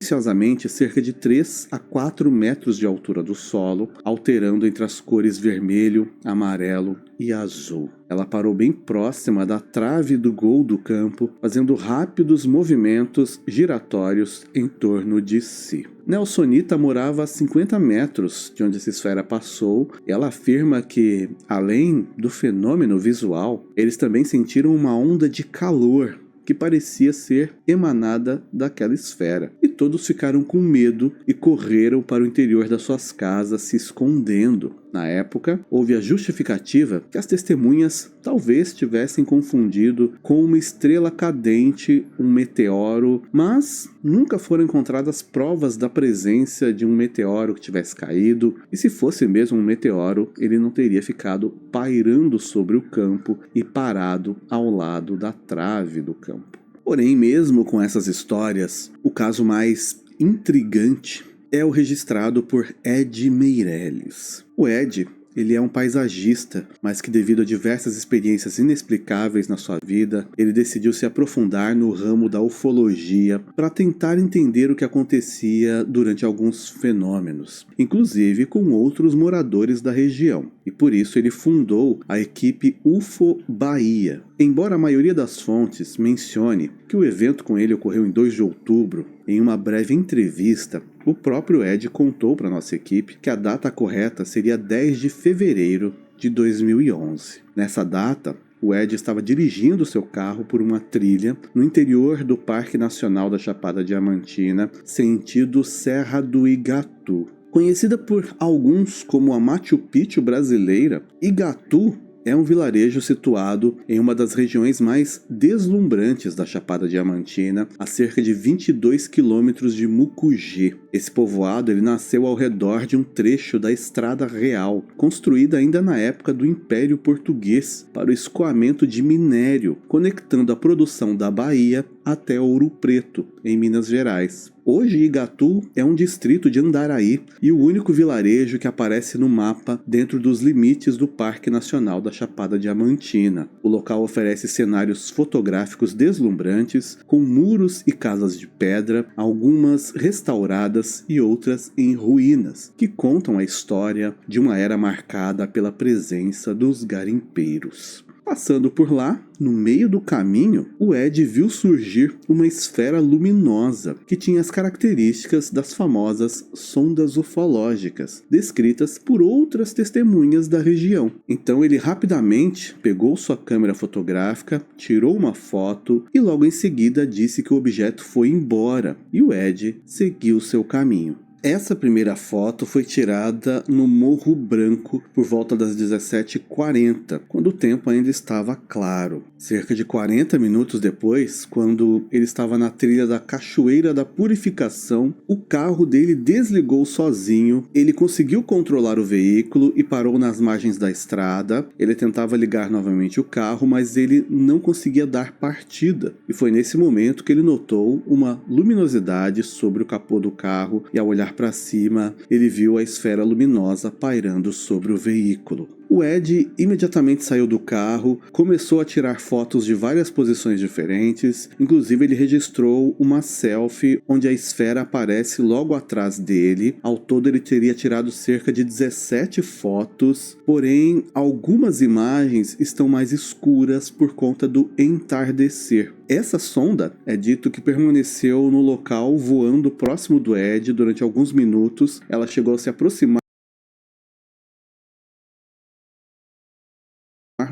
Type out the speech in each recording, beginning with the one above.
silenciosamente cerca de 3 a 4 metros de altura do solo, alterando entre as cores vermelho, amarelo e azul. Ela parou bem próxima da trave do gol do campo, fazendo rápidos movimentos giratórios em torno de si. Nelsonita morava a 50 metros de onde essa esfera passou e ela afirma que, além do fenômeno visual, eles também sentiram uma onda de calor que parecia ser emanada daquela esfera. E todos ficaram com medo e correram para o interior das suas casas se escondendo. Na época, houve a justificativa que as testemunhas talvez tivessem confundido com uma estrela cadente, um meteoro, mas nunca foram encontradas provas da presença de um meteoro que tivesse caído, e se fosse mesmo um meteoro, ele não teria ficado pairando sobre o campo e parado ao lado da trave do campo. Porém, mesmo com essas histórias, o caso mais intrigante é o registrado por Ed Meirelles. O Ed, ele é um paisagista, mas que devido a diversas experiências inexplicáveis na sua vida, ele decidiu se aprofundar no ramo da ufologia para tentar entender o que acontecia durante alguns fenômenos, inclusive com outros moradores da região. E por isso ele fundou a equipe UFO Bahia. Embora a maioria das fontes mencione que o evento com ele ocorreu em 2 de outubro, em uma breve entrevista, o próprio Ed contou para nossa equipe que a data correta seria 10 de fevereiro de 2011. Nessa data, o Ed estava dirigindo seu carro por uma trilha no interior do Parque Nacional da Chapada Diamantina, sentido Serra do Igatu. Conhecida por alguns como a Machu Picchu brasileira, Igatu é um vilarejo situado em uma das regiões mais deslumbrantes da Chapada Diamantina, a cerca de 22 quilômetros de Mucugê. Esse povoado ele nasceu ao redor de um trecho da Estrada Real, construída ainda na época do Império Português, para o escoamento de minério, conectando a produção da Bahia até Ouro Preto, em Minas Gerais. Hoje, Igatu é um distrito de Andaraí e o único vilarejo que aparece no mapa dentro dos limites do Parque Nacional da Chapada Diamantina. O local oferece cenários fotográficos deslumbrantes, com muros e casas de pedra, algumas restauradas e outras em ruínas, que contam a história de uma era marcada pela presença dos garimpeiros. Passando por lá, no meio do caminho, o Ed viu surgir uma esfera luminosa que tinha as características das famosas sondas ufológicas, descritas por outras testemunhas da região. Então ele rapidamente pegou sua câmera fotográfica, tirou uma foto e logo em seguida disse que o objeto foi embora e o Ed seguiu seu caminho. Essa primeira foto foi tirada no Morro Branco por volta das 17h40, quando o tempo ainda estava claro. Cerca de 40 minutos depois, quando ele estava na trilha da Cachoeira da Purificação, o carro dele desligou sozinho, ele conseguiu controlar o veículo e parou nas margens da estrada. Ele tentava ligar novamente o carro, mas ele não conseguia dar partida. E foi nesse momento que ele notou uma luminosidade sobre o capô do carro e ao olhar para cima, ele viu a esfera luminosa pairando sobre o veículo. O Ed imediatamente saiu do carro, começou a tirar fotos de várias posições diferentes, inclusive ele registrou uma selfie onde a esfera aparece logo atrás dele. Ao todo ele teria tirado cerca de 17 fotos, porém algumas imagens estão mais escuras por conta do entardecer. Essa sonda é dito que permaneceu no local voando próximo do Ed durante alguns minutos. Ela chegou a se aproximar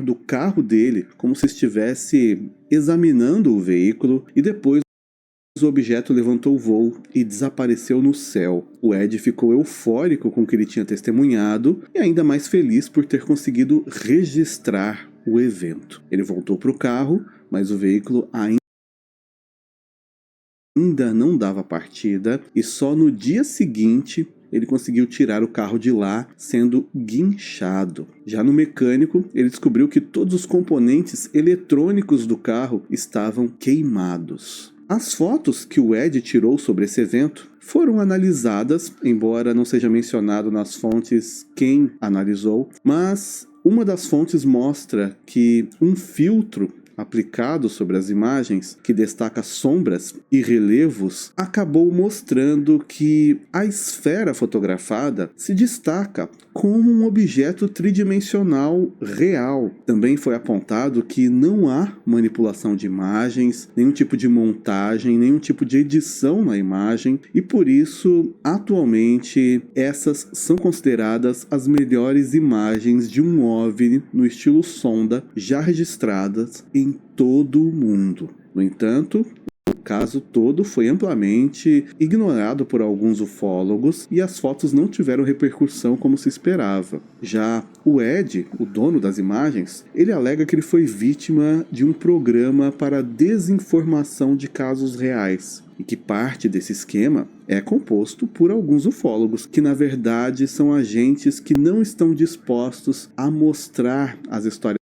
do carro dele, como se estivesse examinando o veículo, e depois o objeto levantou o voo e desapareceu no céu. O Ed ficou eufórico com o que ele tinha testemunhado e ainda mais feliz por ter conseguido registrar o evento. Ele voltou para o carro, mas o veículo ainda não dava partida e só no dia seguinte ele conseguiu tirar o carro de lá, sendo guinchado. Já no mecânico, ele descobriu que todos os componentes eletrônicos do carro estavam queimados. As fotos que o Ed tirou sobre esse evento foram analisadas, embora não seja mencionado nas fontes quem analisou, mas uma das fontes mostra que um filtro aplicado sobre as imagens, que destaca sombras e relevos, acabou mostrando que a esfera fotografada se destaca como um objeto tridimensional real. Também foi apontado que não há manipulação de imagens, nenhum tipo de montagem, nenhum tipo de edição na imagem, e por isso, atualmente, essas são consideradas as melhores imagens de um OVNI no estilo sonda já registradas em todo o mundo. No entanto, o caso todo foi amplamente ignorado por alguns ufólogos e as fotos não tiveram repercussão como se esperava. Já o Ed, o dono das imagens, ele alega que ele foi vítima de um programa para desinformação de casos reais e que parte desse esquema é composto por alguns ufólogos, que na verdade são agentes que não estão dispostos a mostrar as histórias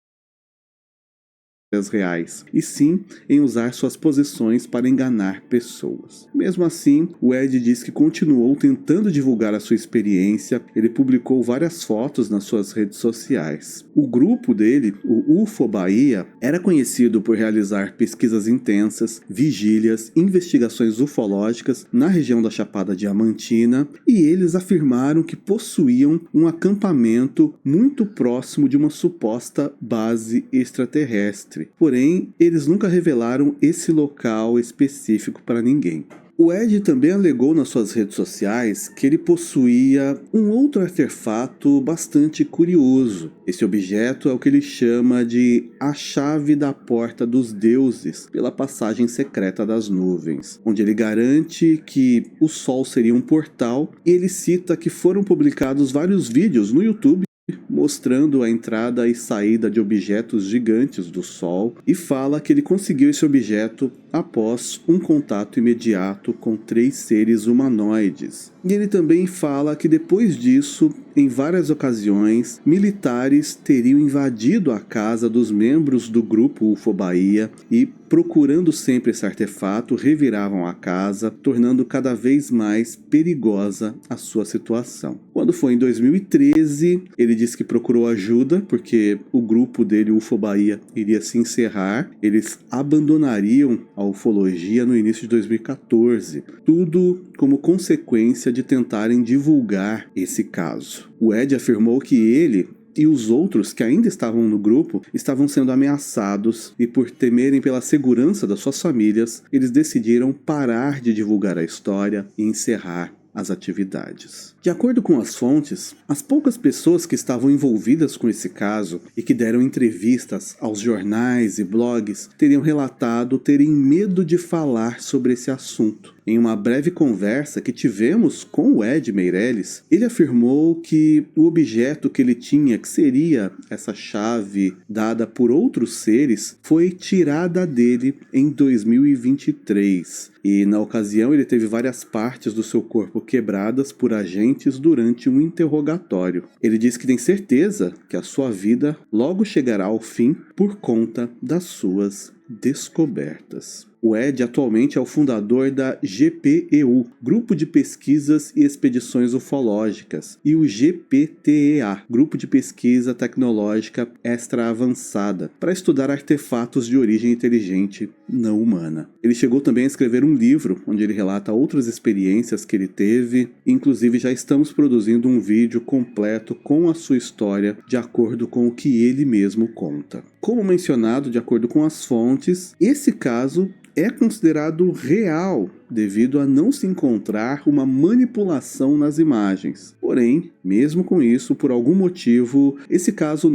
reais, e sim em usar suas posições para enganar pessoas. Mesmo assim, o Ed diz que continuou tentando divulgar a sua experiência. Ele publicou várias fotos nas suas redes sociais. O grupo dele, o UFO Bahia, era conhecido por realizar pesquisas intensas, vigílias, investigações ufológicas na região da Chapada Diamantina, e eles afirmaram que possuíam um acampamento muito próximo de uma suposta base extraterrestre. Porém, eles nunca revelaram esse local específico para ninguém. O Ed também alegou nas suas redes sociais que ele possuía um outro artefato bastante curioso. Esse objeto é o que ele chama de a chave da porta dos deuses pela passagem secreta das nuvens, onde ele garante que o Sol seria um portal, e ele cita que foram publicados vários vídeos no YouTube mostrando a entrada e saída de objetos gigantes do Sol, e fala que ele conseguiu esse objeto após um contato imediato com 3 seres humanoides. E ele também fala que depois disso, em várias ocasiões, militares teriam invadido a casa dos membros do grupo UFO Bahia e, procurando sempre esse artefato, reviravam a casa, tornando cada vez mais perigosa a sua situação. Quando foi em 2013, ele disse que procurou ajuda porque o grupo dele, UFO Bahia, iria se encerrar. Eles abandonariam a ufologia no início de 2014, tudo como consequência de tentarem divulgar esse caso. O Ed afirmou que ele e os outros que ainda estavam no grupo estavam sendo ameaçados, e por temerem pela segurança das suas famílias, eles decidiram parar de divulgar a história e encerrar as atividades. De acordo com as fontes, as poucas pessoas que estavam envolvidas com esse caso e que deram entrevistas aos jornais e blogs teriam relatado terem medo de falar sobre esse assunto. Em uma breve conversa que tivemos com o Ed Meirelles, ele afirmou que o objeto que ele tinha, que seria essa chave dada por outros seres, foi tirada dele em 2023. E na ocasião ele teve várias partes do seu corpo quebradas por agentes durante um interrogatório. Ele diz que tem certeza que a sua vida logo chegará ao fim por conta das suas descobertas. O Ed atualmente é o fundador da GPEU, Grupo de Pesquisas e Expedições Ufológicas, e o GPTEA, Grupo de Pesquisa Tecnológica Extra Avançada, para estudar artefatos de origem inteligente não humana. Ele chegou também a escrever um livro, onde ele relata outras experiências que ele teve, inclusive já estamos produzindo um vídeo completo com a sua história, de acordo com o que ele mesmo conta. Como mencionado, de acordo com as fontes, esse caso é considerado real devido a não se encontrar uma manipulação nas imagens. Porém, mesmo com isso, por algum motivo, esse caso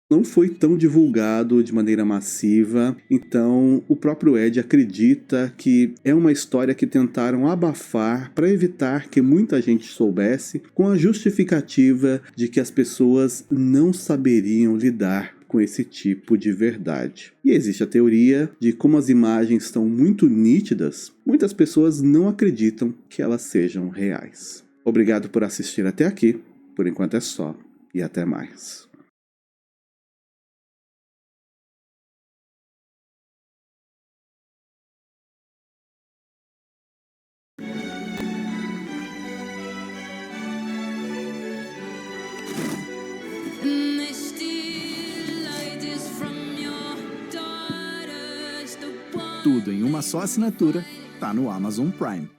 não foi tão divulgado de maneira massiva, então o próprio Ed acredita que é uma história que tentaram abafar para evitar que muita gente soubesse, com a justificativa de que as pessoas não saberiam lidar com esse tipo de verdade. E existe a teoria de como as imagens estão muito nítidas, muitas pessoas não acreditam que elas sejam reais. Obrigado por assistir até aqui, por enquanto é só, e até mais. And they steal ideas from your daughter. Tudo em uma só assinatura, tá no Amazon Prime.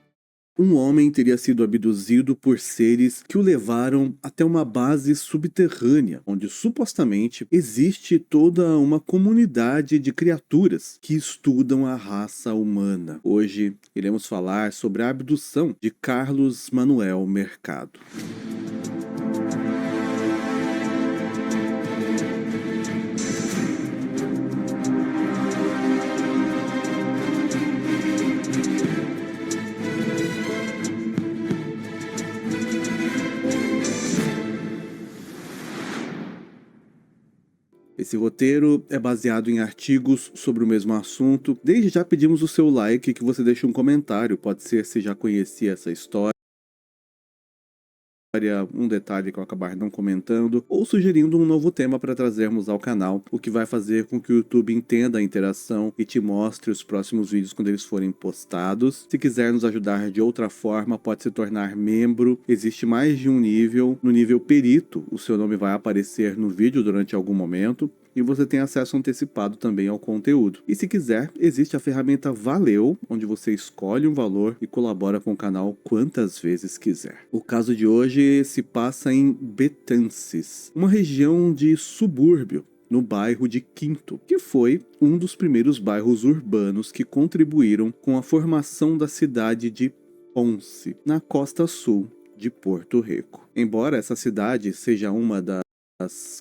Um homem teria sido abduzido por seres que o levaram até uma base subterrânea, onde supostamente existe toda uma comunidade de criaturas que estudam a raça humana. Hoje iremos falar sobre a abdução de Carlos Manuel Mercado. Esse roteiro é baseado em artigos sobre o mesmo assunto. Desde já pedimos o seu like e que você deixe um comentário. Pode ser se já conhecia essa história, um detalhe que eu acabar não comentando, ou sugerindo um novo tema para trazermos ao canal, o que vai fazer com que o YouTube entenda a interação e te mostre os próximos vídeos quando eles forem postados. Se quiser nos ajudar de outra forma, pode se tornar membro. Existe mais de um nível. No nível perito, o seu nome vai aparecer no vídeo durante algum momento, e você tem acesso antecipado também ao conteúdo. E se quiser, existe a ferramenta Valeu, onde você escolhe um valor e colabora com o canal quantas vezes quiser. O caso de hoje se passa em Betances, uma região de subúrbio, no bairro de Quinto, que foi um dos primeiros bairros urbanos que contribuíram com a formação da cidade de Ponce, na costa sul de Porto Rico. Embora essa cidade seja uma das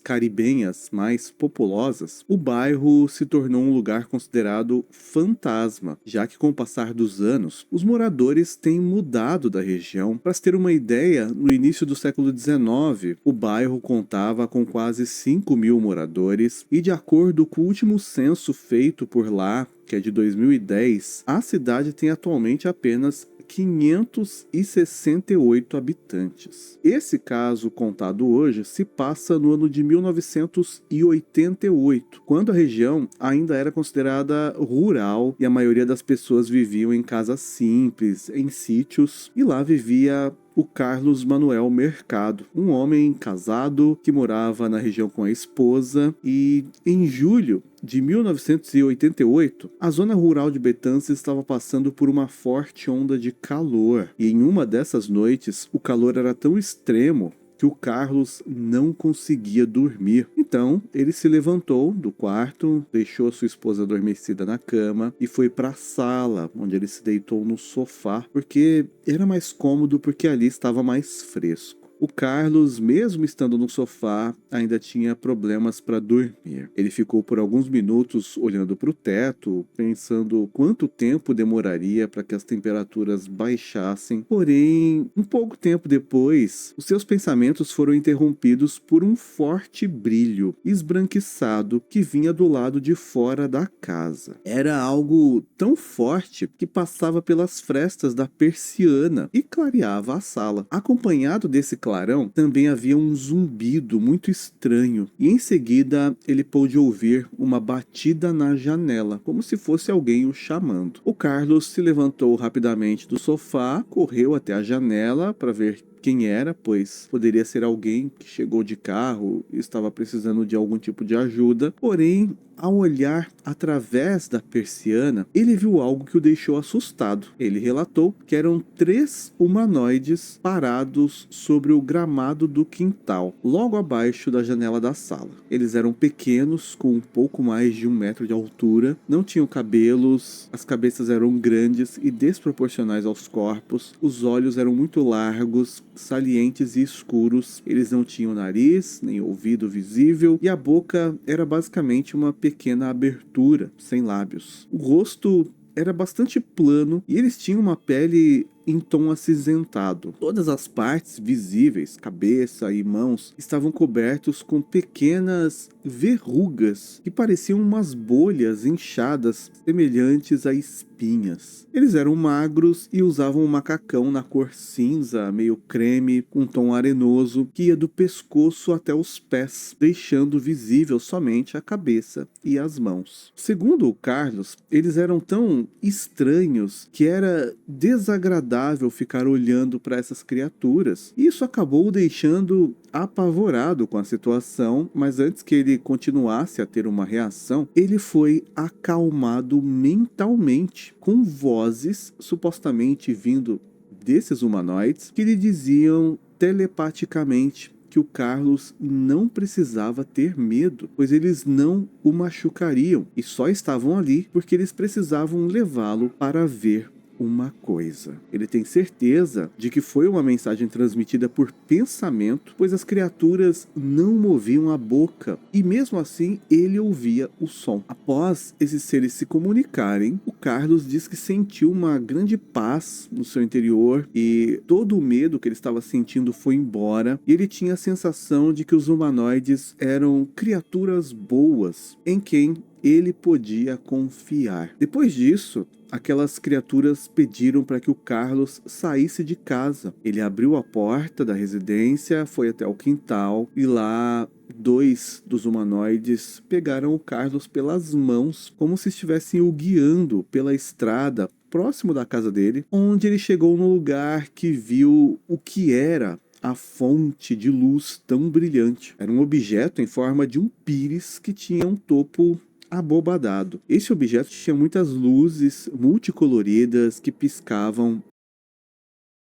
caribenhas mais populosas, o bairro se tornou um lugar considerado fantasma, já que com o passar dos anos, os moradores têm mudado da região. Para se ter uma ideia, no início do século XIX, o bairro contava com quase 5.000 moradores e, de acordo com o último censo feito por lá, que é de 2010, a cidade tem atualmente apenas 568 habitantes. Esse caso contado hoje se passa no ano de 1988, quando a região ainda era considerada rural e a maioria das pessoas viviam em casas simples, em sítios, e lá vivia o Carlos Manuel Mercado, um homem casado que morava na região com a esposa, e em julho de 1988, a zona rural de Betances estava passando por uma forte onda de calor, e em uma dessas noites o calor era tão extremo que o Carlos não conseguia dormir. Então, ele se levantou do quarto, deixou a sua esposa adormecida na cama e foi para a sala, onde ele se deitou no sofá, porque era mais cômodo, porque ali estava mais fresco. O Carlos, mesmo estando no sofá, ainda tinha problemas para dormir. Ele ficou por alguns minutos olhando para o teto, pensando quanto tempo demoraria para que as temperaturas baixassem. Porém, um pouco tempo depois, os seus pensamentos foram interrompidos por um forte brilho esbranquiçado que vinha do lado de fora da casa. Era algo tão forte que passava pelas frestas da persiana e clareava a sala. Acompanhado desse clarão, também havia um zumbido muito estranho, e em seguida ele pôde ouvir uma batida na janela, como se fosse alguém o chamando. O Carlos se levantou rapidamente do sofá, correu até a janela para ver quem era, pois poderia ser alguém que chegou de carro e estava precisando de algum tipo de ajuda. Porém, ao olhar através da persiana, ele viu algo que o deixou assustado. Ele relatou que eram 3 humanoides parados sobre o gramado do quintal, logo abaixo da janela da sala. Eles eram pequenos, com um pouco mais de 1 metro de altura, não tinham cabelos, as cabeças eram grandes e desproporcionais aos corpos, os olhos eram muito largos, salientes e escuros, eles não tinham nariz, nem ouvido visível, e a boca era basicamente uma pequena abertura, sem lábios. O rosto era bastante plano e eles tinham uma pele em tom acinzentado. Todas as partes visíveis, cabeça e mãos, estavam cobertos com pequenas verrugas que pareciam umas bolhas inchadas semelhantes a espinhas. Eles eram magros e usavam um macacão na cor cinza, meio creme, com tom arenoso, que ia do pescoço até os pés, deixando visível somente a cabeça e as mãos. Segundo o Carlos, eles eram tão estranhos que era desagradável ficar olhando para essas criaturas. E isso acabou deixando apavorado com a situação, mas antes que ele continuasse a ter uma reação, ele foi acalmado mentalmente com vozes supostamente vindo desses humanoides que lhe diziam telepaticamente que o Carlos não precisava ter medo, pois eles não o machucariam e só estavam ali porque eles precisavam levá-lo para ver uma coisa. Ele tem certeza de que foi uma mensagem transmitida por pensamento, pois as criaturas não moviam a boca e mesmo assim ele ouvia o som. Após esses seres se comunicarem, o Carlos diz que sentiu uma grande paz no seu interior e todo o medo que ele estava sentindo foi embora e ele tinha a sensação de que os humanoides eram criaturas boas em quem ele podia confiar. Depois disso, aquelas criaturas pediram para que o Carlos saísse de casa. Ele abriu a porta da residência, foi até o quintal e lá 2 dos humanoides pegaram o Carlos pelas mãos, como se estivessem o guiando pela estrada próximo da casa dele, onde ele chegou no lugar que viu o que era a fonte de luz tão brilhante. Era um objeto em forma de um pires que tinha um topo abobadado. Esse objeto tinha muitas luzes multicoloridas que piscavam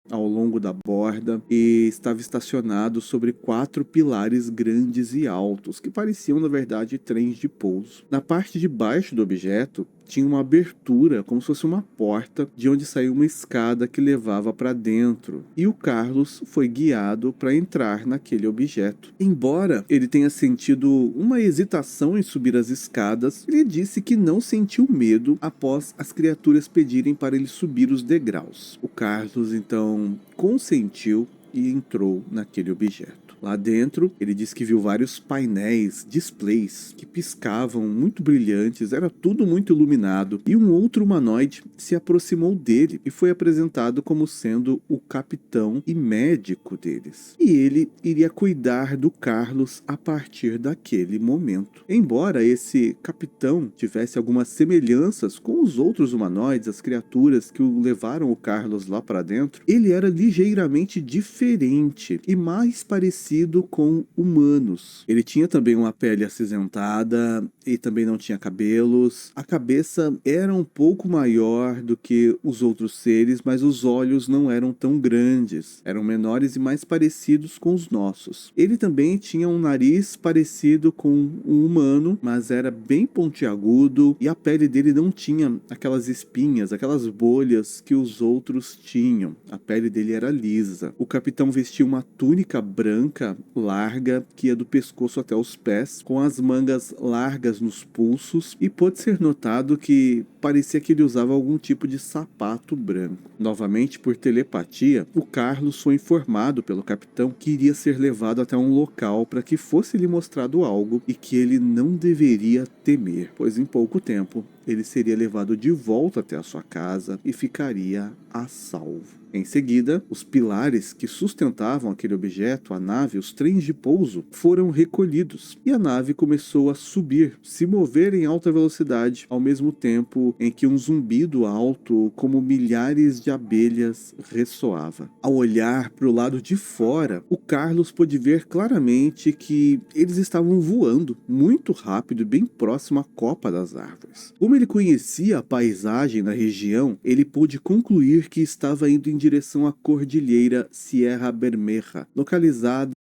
ao longo da borda e estava estacionado sobre 4 pilares grandes e altos, que pareciam, na verdade, trens de pouso. Na parte de baixo do objeto tinha uma abertura, como se fosse uma porta, de onde saiu uma escada que levava para dentro. E o Carlos foi guiado para entrar naquele objeto. Embora ele tenha sentido uma hesitação em subir as escadas, ele disse que não sentiu medo após as criaturas pedirem para ele subir os degraus. O Carlos, então, consentiu e entrou naquele objeto. Lá dentro, ele disse que viu vários painéis, displays, que piscavam muito brilhantes, era tudo muito iluminado, e um outro humanoide se aproximou dele e foi apresentado como sendo o capitão e médico deles. E ele iria cuidar do Carlos a partir daquele momento. Embora esse capitão tivesse algumas semelhanças com os outros humanoides, as criaturas que o levaram o Carlos lá para dentro, ele era ligeiramente diferente e mais parecido com humanos. Ele tinha também uma pele acinzentada e também não tinha cabelos. A cabeça era um pouco maior do que os outros seres, mas os olhos não eram tão grandes. Eram menores e mais parecidos com os nossos. Ele também tinha um nariz parecido com um humano, mas era bem pontiagudo e a pele dele não tinha aquelas espinhas, aquelas bolhas que os outros tinham. A pele dele era lisa. O capitão vestia uma túnica branca larga que ia do pescoço até os pés, com as mangas largas nos pulsos, e pôde ser notado que parecia que ele usava algum tipo de sapato branco. Novamente, por telepatia, o Carlos foi informado pelo capitão que iria ser levado até um local para que fosse lhe mostrado algo e que ele não deveria temer, pois em pouco tempo ele seria levado de volta até a sua casa e ficaria a salvo. Em seguida, os pilares que sustentavam aquele objeto, a nave, os trens de pouso, foram recolhidos e a nave começou a subir, se mover em alta velocidade, ao mesmo tempo em que um zumbido alto, como milhares de abelhas, ressoava. Ao olhar para o lado de fora, o Carlos pôde ver claramente que eles estavam voando muito rápido, bem próximo à copa das árvores. Como ele conhecia a paisagem da região, ele pôde concluir que estava indo em direção à cordilheira Sierra Bermeja, localizada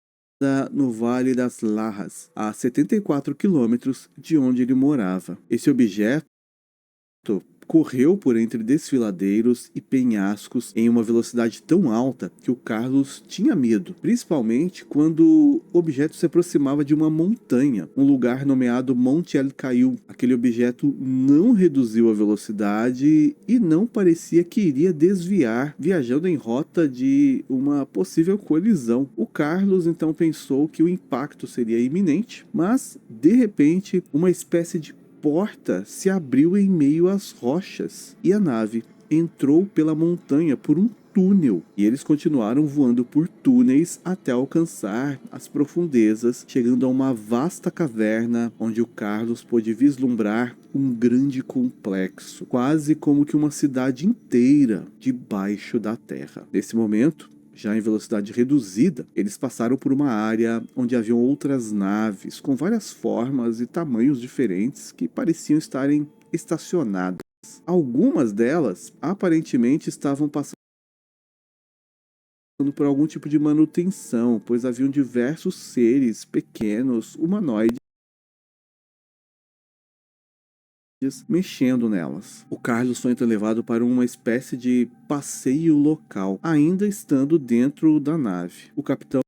no Vale das Lajas, a 74 quilômetros de onde ele morava. Esse objeto correu por entre desfiladeiros e penhascos em uma velocidade tão alta que o Carlos tinha medo, principalmente quando o objeto se aproximava de uma montanha, um lugar nomeado Monte El Caiú. Aquele objeto não reduziu a velocidade e não parecia que iria desviar, viajando em rota de uma possível colisão. O Carlos então pensou que o impacto seria iminente, mas de repente uma espécie de porta se abriu em meio às rochas e a nave entrou pela montanha por um túnel e eles continuaram voando por túneis até alcançar as profundezas, chegando a uma vasta caverna onde o Carlos pôde vislumbrar um grande complexo, quase como que uma cidade inteira debaixo da terra. Nesse momento, Já em velocidade reduzida, eles passaram por uma área onde haviam outras naves com várias formas e tamanhos diferentes que pareciam estarem estacionadas. Algumas delas aparentemente estavam passando por algum tipo de manutenção, pois haviam diversos seres pequenos, humanoides, mexendo nelas. O Carlos foi então levado para uma espécie de passeio local, ainda estando dentro da nave. O capitão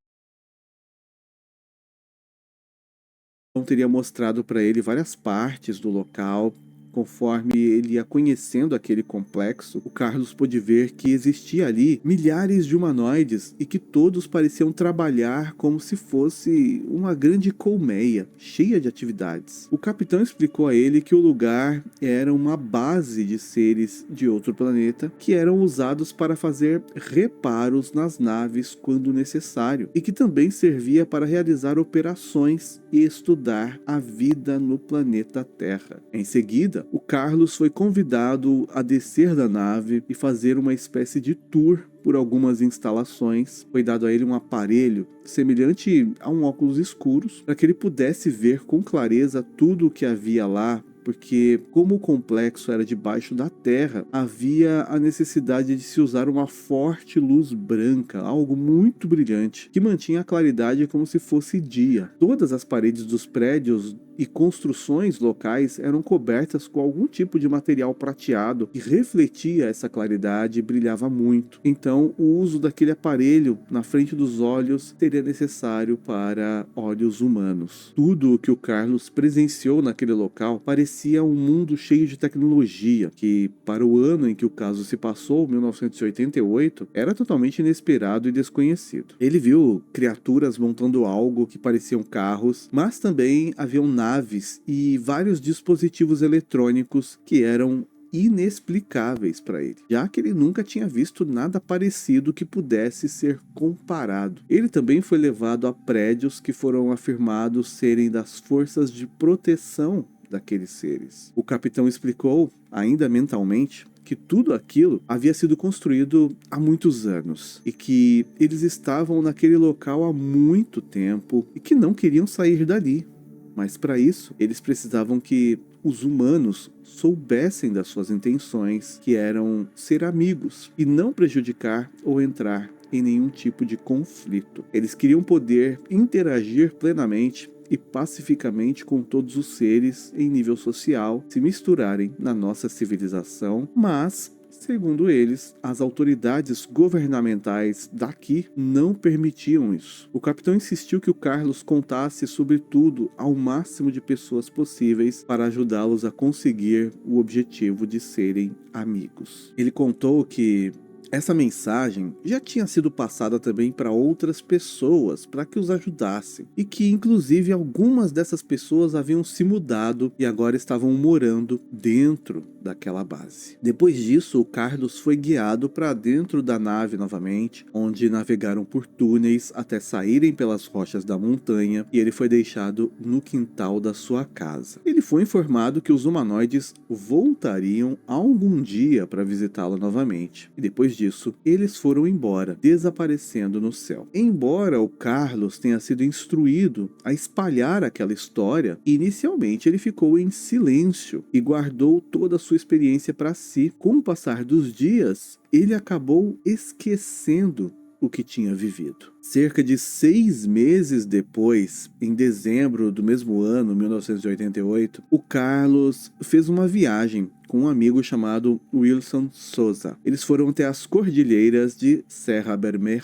teria mostrado para ele várias partes do local. Conforme ele ia conhecendo aquele complexo, o Carlos pôde ver que existia ali milhares de humanoides e que todos pareciam trabalhar como se fosse uma grande colmeia, cheia de atividades. O capitão explicou a ele que o lugar era uma base de seres de outro planeta que eram usados para fazer reparos nas naves quando necessário e que também servia para realizar operações e estudar a vida no planeta Terra. Em seguida, o Carlos foi convidado a descer da nave e fazer uma espécie de tour por algumas instalações. Foi dado a ele um aparelho semelhante a um óculos escuros para que ele pudesse ver com clareza tudo o que havia lá, porque como o complexo era debaixo da terra, havia a necessidade de se usar uma forte luz branca, algo muito brilhante, que mantinha a claridade como se fosse dia. Todas as paredes dos prédios e construções locais eram cobertas com algum tipo de material prateado que refletia essa claridade e brilhava muito. Então, o uso daquele aparelho na frente dos olhos seria necessário para olhos humanos. Tudo o que o Carlos presenciou naquele local parecia um mundo cheio de tecnologia, que para o ano em que o caso se passou, 1988, era totalmente inesperado e desconhecido. Ele viu criaturas montando algo que pareciam carros, mas também haviam naves e vários dispositivos eletrônicos que eram inexplicáveis para ele, já que ele nunca tinha visto nada parecido que pudesse ser comparado. Ele também foi levado a prédios que foram afirmados serem das forças de proteção daqueles seres. O capitão explicou, ainda mentalmente, que tudo aquilo havia sido construído há muitos anos e que eles estavam naquele local há muito tempo e que não queriam sair dali. Mas para isso, eles precisavam que os humanos soubessem das suas intenções, que eram ser amigos e não prejudicar ou entrar em nenhum tipo de conflito. Eles queriam poder interagir plenamente e pacificamente com todos os seres em nível social, se misturarem na nossa civilização, mas segundo eles, as autoridades governamentais daqui não permitiam isso. O capitão insistiu que o Carlos contasse sobre tudo ao máximo de pessoas possíveis para ajudá-los a conseguir o objetivo de serem amigos. Ele contou que essa mensagem já tinha sido passada também para outras pessoas para que os ajudassem e que inclusive algumas dessas pessoas haviam se mudado e agora estavam morando dentro daquela base. Depois disso, o Carlos foi guiado para dentro da nave novamente, onde navegaram por túneis até saírem pelas rochas da montanha e ele foi deixado no quintal da sua casa. Ele foi informado que os humanoides voltariam algum dia para visitá-lo novamente e depois disso, eles foram embora, desaparecendo no céu. Embora o Carlos tenha sido instruído a espalhar aquela história, inicialmente ele ficou em silêncio e guardou toda a sua experiência para si. Com o passar dos dias, ele acabou esquecendo o que tinha vivido. Cerca de 6 meses depois, em dezembro do mesmo ano, 1988, o Carlos fez uma viagem com um amigo chamado Wilson Souza. Eles foram até as cordilheiras de Serra Bermeja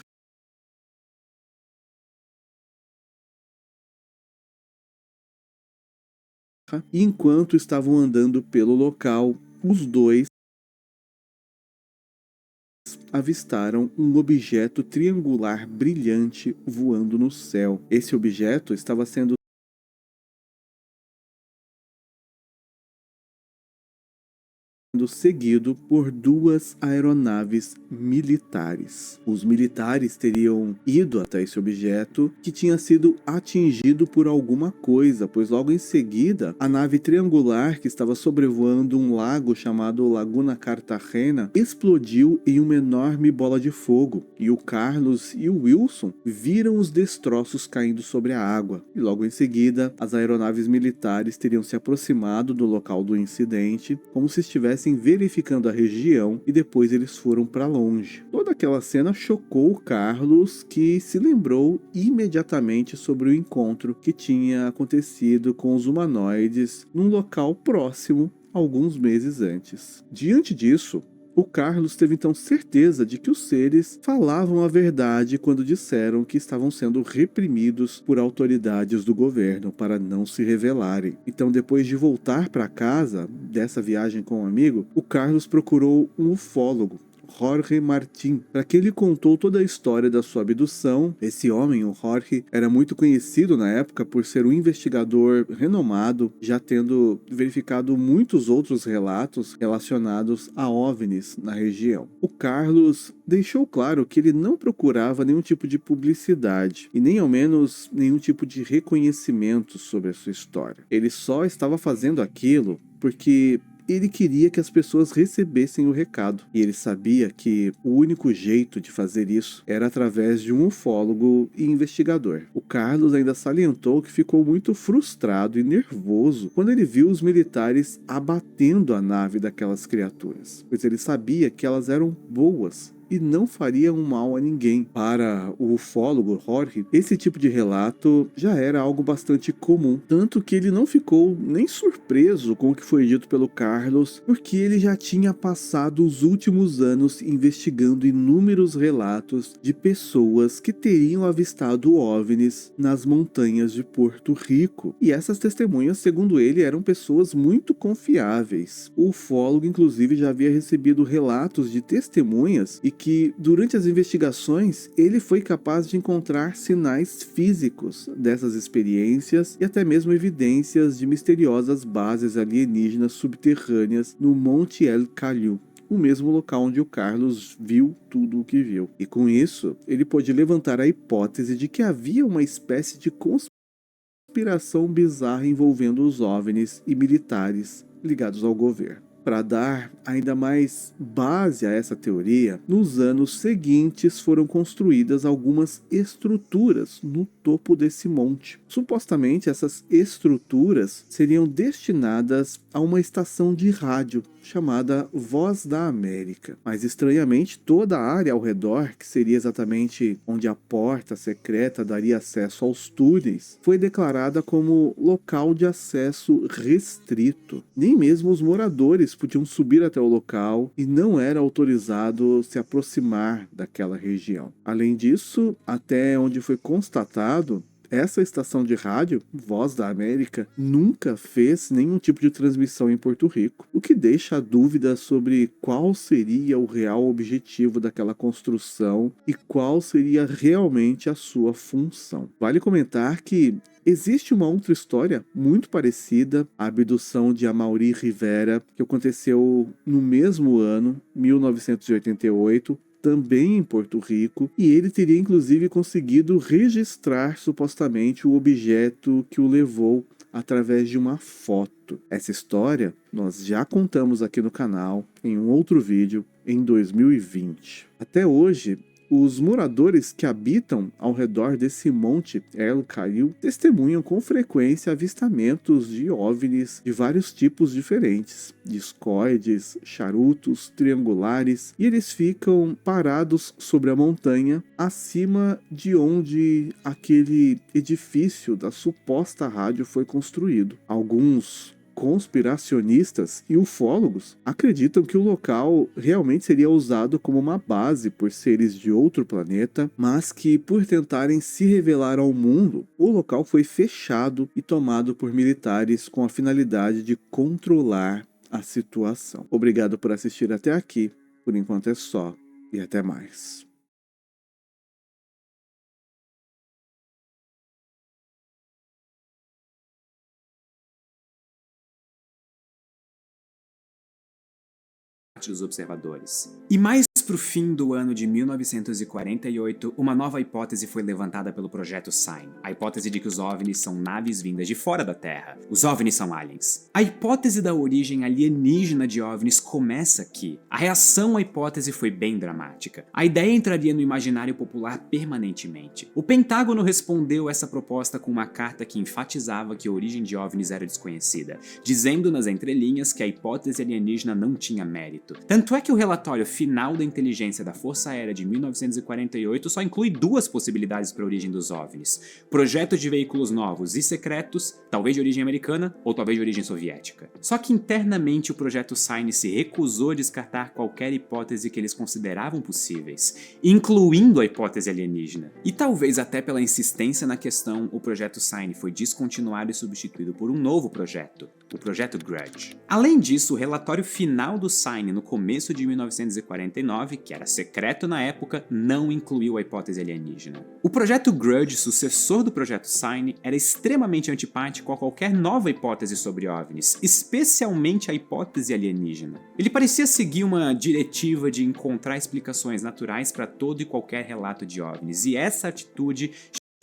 e enquanto estavam andando pelo local, os dois avistaram um objeto triangular brilhante voando no céu. Esse objeto estava sendo seguido por duas aeronaves militares. Os militares teriam ido até esse objeto que tinha sido atingido por alguma coisa, pois logo em seguida a nave triangular que estava sobrevoando um lago chamado Laguna Cartagena explodiu em uma enorme bola de fogo, e o Carlos e o Wilson viram os destroços caindo sobre a água, e logo em seguida as aeronaves militares teriam se aproximado do local do incidente como se estivessem verificando a região, e depois eles foram para longe. Toda aquela cena chocou o Carlos, que se lembrou imediatamente sobre o encontro que tinha acontecido com os humanoides num local próximo alguns meses antes. Diante disso, o Carlos teve então certeza de que os seres falavam a verdade quando disseram que estavam sendo reprimidos por autoridades do governo para não se revelarem. Então, depois de voltar para casa dessa viagem com um amigo, o Carlos procurou um ufólogo, Jorge Martin, para que ele contou toda a história da sua abdução. Esse homem, o Jorge, era muito conhecido na época por ser um investigador renomado, já tendo verificado muitos outros relatos relacionados a OVNIs na região. O Carlos deixou claro que ele não procurava nenhum tipo de publicidade e nem ao menos nenhum tipo de reconhecimento sobre a sua história. Ele só estava fazendo aquilo porque ele queria que as pessoas recebessem o recado, e ele sabia que o único jeito de fazer isso era através de um ufólogo e investigador. O Carlos ainda salientou que ficou muito frustrado e nervoso quando ele viu os militares abatendo a nave daquelas criaturas, pois ele sabia que elas eram boas e não faria um mal a ninguém. Para o ufólogo Jorge, esse tipo de relato já era algo bastante comum, tanto que ele não ficou nem surpreso com o que foi dito pelo Carlos, porque ele já tinha passado os últimos anos investigando inúmeros relatos de pessoas que teriam avistado OVNIs nas montanhas de Porto Rico, e essas testemunhas, segundo ele, eram pessoas muito confiáveis. O ufólogo, inclusive, já havia recebido relatos de testemunhas e que, durante as investigações, ele foi capaz de encontrar sinais físicos dessas experiências e até mesmo evidências de misteriosas bases alienígenas subterrâneas no Monte El Cayú, o mesmo local onde o Carlos viu tudo o que viu. E com isso, ele pôde levantar a hipótese de que havia uma espécie de conspiração bizarra envolvendo os OVNIs e militares ligados ao governo. Para dar ainda mais base a essa teoria, nos anos seguintes foram construídas algumas estruturas no topo desse monte. Supostamente essas estruturas seriam destinadas a uma estação de rádio chamada Voz da América. Mas estranhamente, toda a área ao redor, que seria exatamente onde a porta secreta daria acesso aos túneis, foi declarada como local de acesso restrito. Nem mesmo os moradores podiam subir até o local e não era autorizado se aproximar daquela região. Além disso, até onde foi constatado, essa estação de rádio, Voz da América, nunca fez nenhum tipo de transmissão em Porto Rico, o que deixa a dúvida sobre qual seria o real objetivo daquela construção e qual seria realmente a sua função. Vale comentar que existe uma outra história muito parecida, a abdução de Amaury Rivera, que aconteceu no mesmo ano, 1988, também em Porto Rico, e ele teria inclusive conseguido registrar supostamente o objeto que o levou através de uma foto. Essa história nós já contamos aqui no canal em um outro vídeo em 2020. Até hoje, os moradores que habitam ao redor desse monte El Cayú testemunham com frequência avistamentos de OVNIs de vários tipos diferentes, discoides, charutos, triangulares, e eles ficam parados sobre a montanha acima de onde aquele edifício da suposta rádio foi construído. Alguns conspiracionistas e ufólogos acreditam que o local realmente seria usado como uma base por seres de outro planeta, mas que, por tentarem se revelar ao mundo, o local foi fechado e tomado por militares com a finalidade de controlar a situação. Obrigado por assistir até aqui. Por enquanto é só, e até mais. parte dos observadores. E mais pro fim do ano de 1948, uma nova hipótese foi levantada pelo Projeto Sign, a hipótese de que os OVNIs são naves vindas de fora da Terra. Os OVNIs são aliens. A hipótese da origem alienígena de OVNIs começa aqui. A reação à hipótese foi bem dramática. A ideia entraria no imaginário popular permanentemente. O Pentágono respondeu essa proposta com uma carta que enfatizava que a origem de OVNIs era desconhecida, dizendo nas entrelinhas que a hipótese alienígena não tinha mérito. Tanto é que o relatório final da inteligência da Força Aérea de 1948 só inclui duas possibilidades para a origem dos OVNIs: projetos de veículos novos e secretos, talvez de origem americana ou talvez de origem soviética. Só que internamente o projeto Sign se recusou a descartar qualquer hipótese que eles consideravam possíveis, incluindo a hipótese alienígena. E talvez até pela insistência na questão, o projeto Sign foi descontinuado e substituído por um novo projeto, o projeto Grudge. Além disso, o relatório final do Sign no começo de 1949, que era secreto na época, não incluiu a hipótese alienígena. O projeto Grudge, sucessor do projeto Sign, era extremamente antipático a qualquer nova hipótese sobre OVNIs, especialmente a hipótese alienígena. Ele parecia seguir uma diretiva de encontrar explicações naturais para todo e qualquer relato de OVNIs, e essa atitude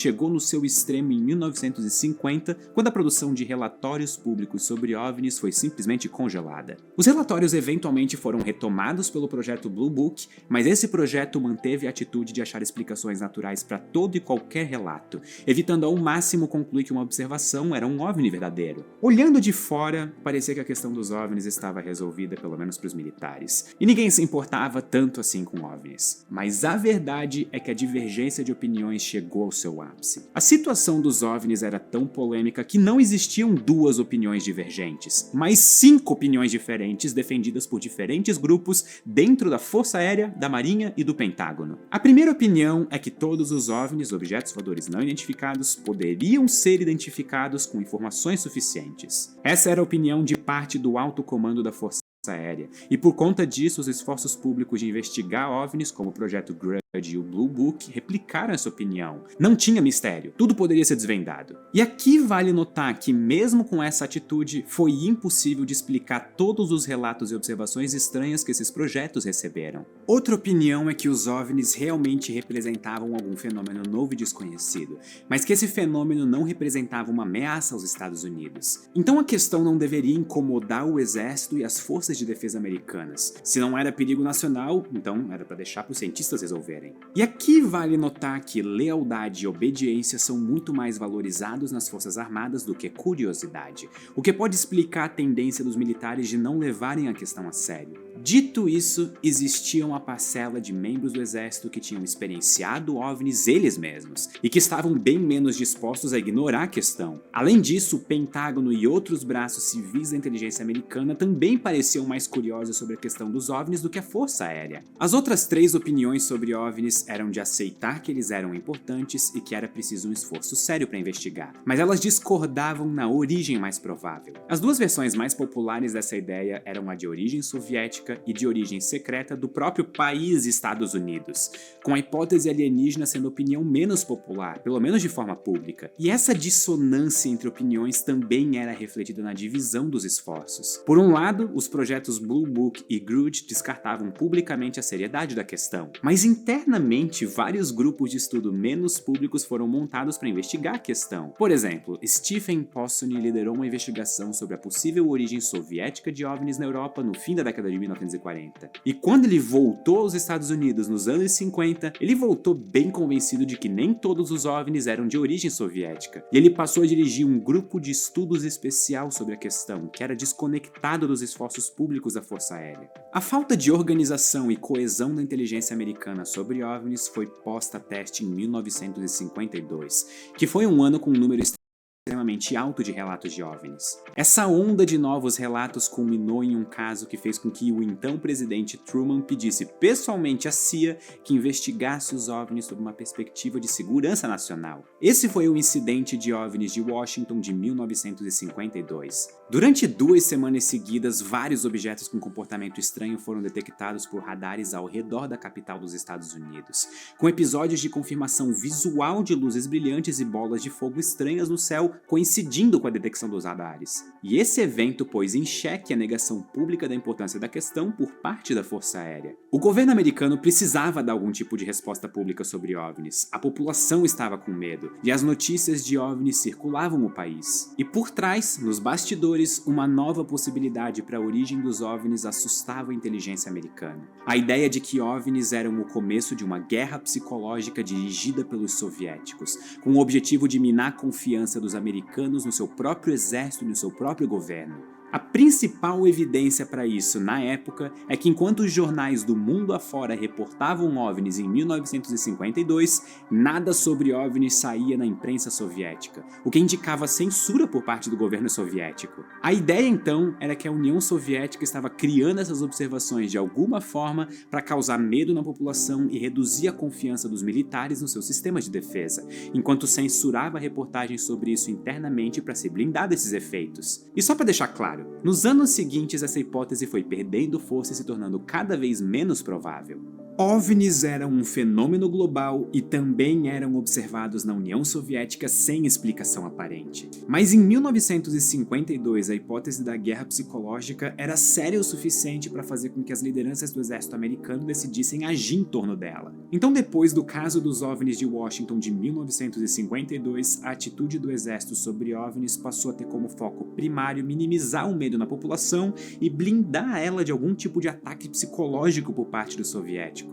chegou no seu extremo em 1950, quando a produção de relatórios públicos sobre OVNIs foi simplesmente congelada. Os relatórios eventualmente foram retomados pelo projeto Blue Book, mas esse projeto manteve a atitude de achar explicações naturais para todo e qualquer relato, evitando ao máximo concluir que uma observação era um OVNI verdadeiro. Olhando de fora, parecia que a questão dos OVNIs estava resolvida, pelo menos para os militares, e ninguém se importava tanto assim com OVNIs. Mas a verdade é que a divergência de opiniões chegou ao seu ápice. A situação dos OVNIs era tão polêmica que não existiam duas opiniões divergentes, mas 5 opiniões diferentes defendidas por diferentes grupos dentro da Força Aérea, da Marinha e do Pentágono. A primeira opinião é que todos os OVNIs, objetos voadores não identificados, poderiam ser identificados com informações suficientes. Essa era a opinião de parte do alto comando da Força Aérea, e por conta disso os esforços públicos de investigar OVNIs, como o projeto Grudge e o Blue Book, replicaram essa opinião. Não tinha mistério, tudo poderia ser desvendado. E aqui vale notar que mesmo com essa atitude, foi impossível de explicar todos os relatos e observações estranhas que esses projetos receberam. Outra opinião é que os OVNIs realmente representavam algum fenômeno novo e desconhecido, mas que esse fenômeno não representava uma ameaça aos Estados Unidos. Então a questão não deveria incomodar o exército e as forças de defesa americanas. Se não era perigo nacional, então era para deixar para os cientistas resolverem. E aqui vale notar que lealdade e obediência são muito mais valorizados nas Forças Armadas do que curiosidade, o que pode explicar a tendência dos militares de não levarem a questão a sério. Dito isso, existia uma parcela de membros do exército que tinham experienciado OVNIs eles mesmos, e que estavam bem menos dispostos a ignorar a questão. Além disso, o Pentágono e outros braços civis da inteligência americana também pareciam mais curiosos sobre a questão dos OVNIs do que a Força Aérea. As outras 3 opiniões sobre OVNIs eram de aceitar que eles eram importantes e que era preciso um esforço sério para investigar, mas elas discordavam na origem mais provável. As 2 versões mais populares dessa ideia eram a de origem soviética e de origem secreta do próprio país Estados Unidos, com a hipótese alienígena sendo a opinião menos popular, pelo menos de forma pública. E essa dissonância entre opiniões também era refletida na divisão dos esforços. Por um lado, os projetos Blue Book e Grudge descartavam publicamente a seriedade da questão, mas internamente vários grupos de estudo menos públicos foram montados para investigar a questão. Por exemplo, Stephen Possony liderou uma investigação sobre a possível origem soviética de OVNIs na Europa no fim da década de 1940. E quando ele voltou aos Estados Unidos nos anos 50, ele voltou bem convencido de que nem todos os OVNIs eram de origem soviética, e ele passou a dirigir um grupo de estudos especial sobre a questão, que era desconectado dos esforços públicos da Força Aérea. A falta de organização e coesão da inteligência americana sobre OVNIs foi posta a teste em 1952, que foi um ano com um número extremamente alto de relatos de OVNIs. Essa onda de novos relatos culminou em um caso que fez com que o então presidente Truman pedisse pessoalmente à CIA que investigasse os OVNIs sob uma perspectiva de segurança nacional. Esse foi o incidente de OVNIs de Washington de 1952. Durante 2 semanas seguidas, vários objetos com comportamento estranho foram detectados por radares ao redor da capital dos Estados Unidos, com episódios de confirmação visual de luzes brilhantes e bolas de fogo estranhas no céu coincidindo com a detecção dos radares. E esse evento pôs em xeque a negação pública da importância da questão por parte da Força Aérea. O governo americano precisava dar algum tipo de resposta pública sobre OVNIs. A população estava com medo, e as notícias de OVNIs circulavam o país. E por trás, nos bastidores, uma nova possibilidade para a origem dos OVNIs assustava a inteligência americana. A ideia de que OVNIs eram o começo de uma guerra psicológica dirigida pelos soviéticos, com o objetivo de minar a confiança dos americanos no seu próprio exército e no seu próprio governo. A principal evidência para isso na época é que enquanto os jornais do mundo afora reportavam OVNIs em 1952, nada sobre OVNIs saía na imprensa soviética, o que indicava censura por parte do governo soviético. A ideia então era que a União Soviética estava criando essas observações de alguma forma para causar medo na população e reduzir a confiança dos militares no seu sistema de defesa, enquanto censurava reportagens sobre isso internamente para se blindar desses efeitos. E só para deixar claro, nos anos seguintes essa hipótese foi perdendo força e se tornando cada vez menos provável. OVNIs eram um fenômeno global e também eram observados na União Soviética sem explicação aparente. Mas em 1952 a hipótese da guerra psicológica era séria o suficiente para fazer com que as lideranças do exército americano decidissem agir em torno dela. Então, depois do caso dos OVNIs de Washington de 1952, a atitude do exército sobre OVNIs passou a ter como foco primário minimizar o medo na população e blindar ela de algum tipo de ataque psicológico por parte dos soviéticos.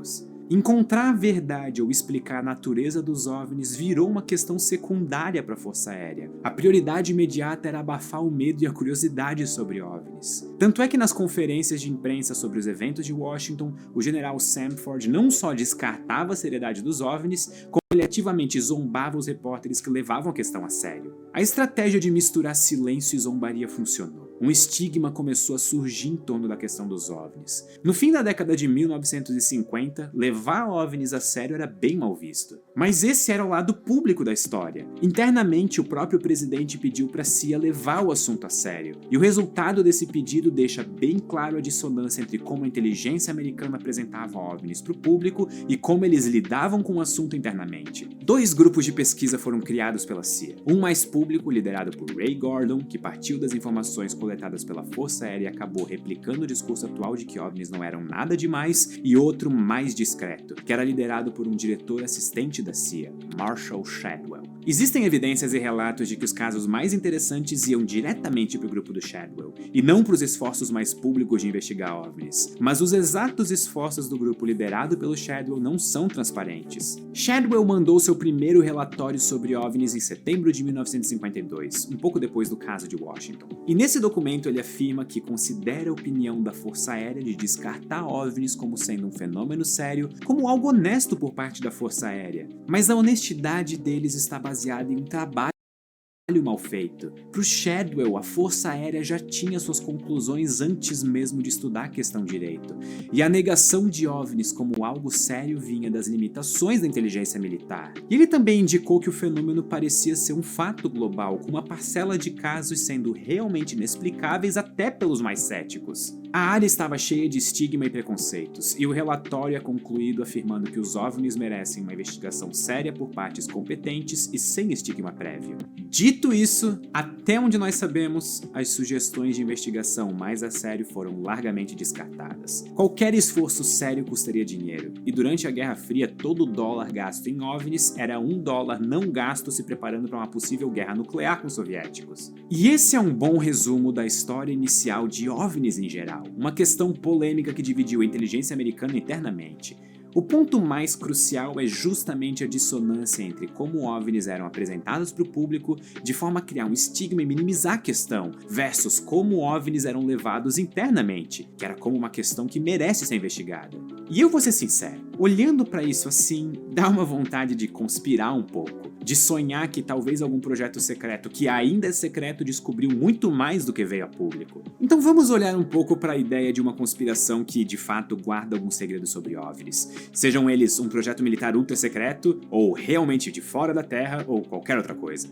Encontrar a verdade ou explicar a natureza dos OVNIs virou uma questão secundária para a Força Aérea. A prioridade imediata era abafar o medo e a curiosidade sobre OVNIs. Tanto é que nas conferências de imprensa sobre os eventos de Washington, o general Samford não só descartava a seriedade dos OVNIs, como ele ativamente zombava os repórteres que levavam a questão a sério. A estratégia de misturar silêncio e zombaria funcionou. Um estigma começou a surgir em torno da questão dos OVNIs. No fim da década de 1950, levar OVNIs a sério era bem mal visto. Mas esse era o lado público da história. Internamente, o próprio presidente pediu para a CIA levar o assunto a sério. E o resultado desse pedido deixa bem claro a dissonância entre como a inteligência americana apresentava OVNIs para o público e como eles lidavam com o assunto internamente. Dois grupos de pesquisa foram criados pela CIA. Um mais público, liderado por Ray Gordon, que partiu das informações coletadas pela Força Aérea e acabou replicando o discurso atual de que OVNIs não eram nada demais, e outro mais discreto, que era liderado por um diretor assistente da CIA, Marshall Shadwell. Existem evidências e relatos de que os casos mais interessantes iam diretamente para o grupo do Shadwell, e não para os esforços mais públicos de investigar OVNIs, mas os exatos esforços do grupo liderado pelo Shadwell não são transparentes. Shadwell mandou seu primeiro relatório sobre OVNIs em setembro de 1952, um pouco depois do caso de Washington. E nesse documento ele afirma que considera a opinião da Força Aérea de descartar OVNIs como sendo um fenômeno sério, como algo honesto por parte da Força Aérea. Mas a honestidade deles está baseada em um trabalho mal feito. Para o Shadwell, a Força Aérea já tinha suas conclusões antes mesmo de estudar a questão direito, e a negação de OVNIs como algo sério vinha das limitações da inteligência militar. E ele também indicou que o fenômeno parecia ser um fato global, com uma parcela de casos sendo realmente inexplicáveis até pelos mais céticos. A área estava cheia de estigma e preconceitos, e o relatório é concluído afirmando que os OVNIs merecem uma investigação séria por partes competentes e sem estigma prévio. Dito isso, até onde nós sabemos, as sugestões de investigação mais a sério foram largamente descartadas. Qualquer esforço sério custaria dinheiro, e durante a Guerra Fria todo dólar gasto em OVNIs era $1 não gasto se preparando para uma possível guerra nuclear com os soviéticos. E esse é um bom resumo da história inicial de OVNIs em geral, uma questão polêmica que dividiu a inteligência americana internamente. O ponto mais crucial é justamente a dissonância entre como OVNIs eram apresentados para o público de forma a criar um estigma e minimizar a questão, versus como OVNIs eram levados internamente, que era como uma questão que merece ser investigada. E eu vou ser sincero, olhando para isso assim, dá uma vontade de conspirar um pouco, de sonhar que talvez algum projeto secreto que ainda é secreto descobriu muito mais do que veio a público. Então vamos olhar um pouco para a ideia de uma conspiração que de fato guarda algum segredo sobre OVNIs. Sejam eles um projeto militar ultra secreto, ou realmente de fora da Terra, ou qualquer outra coisa.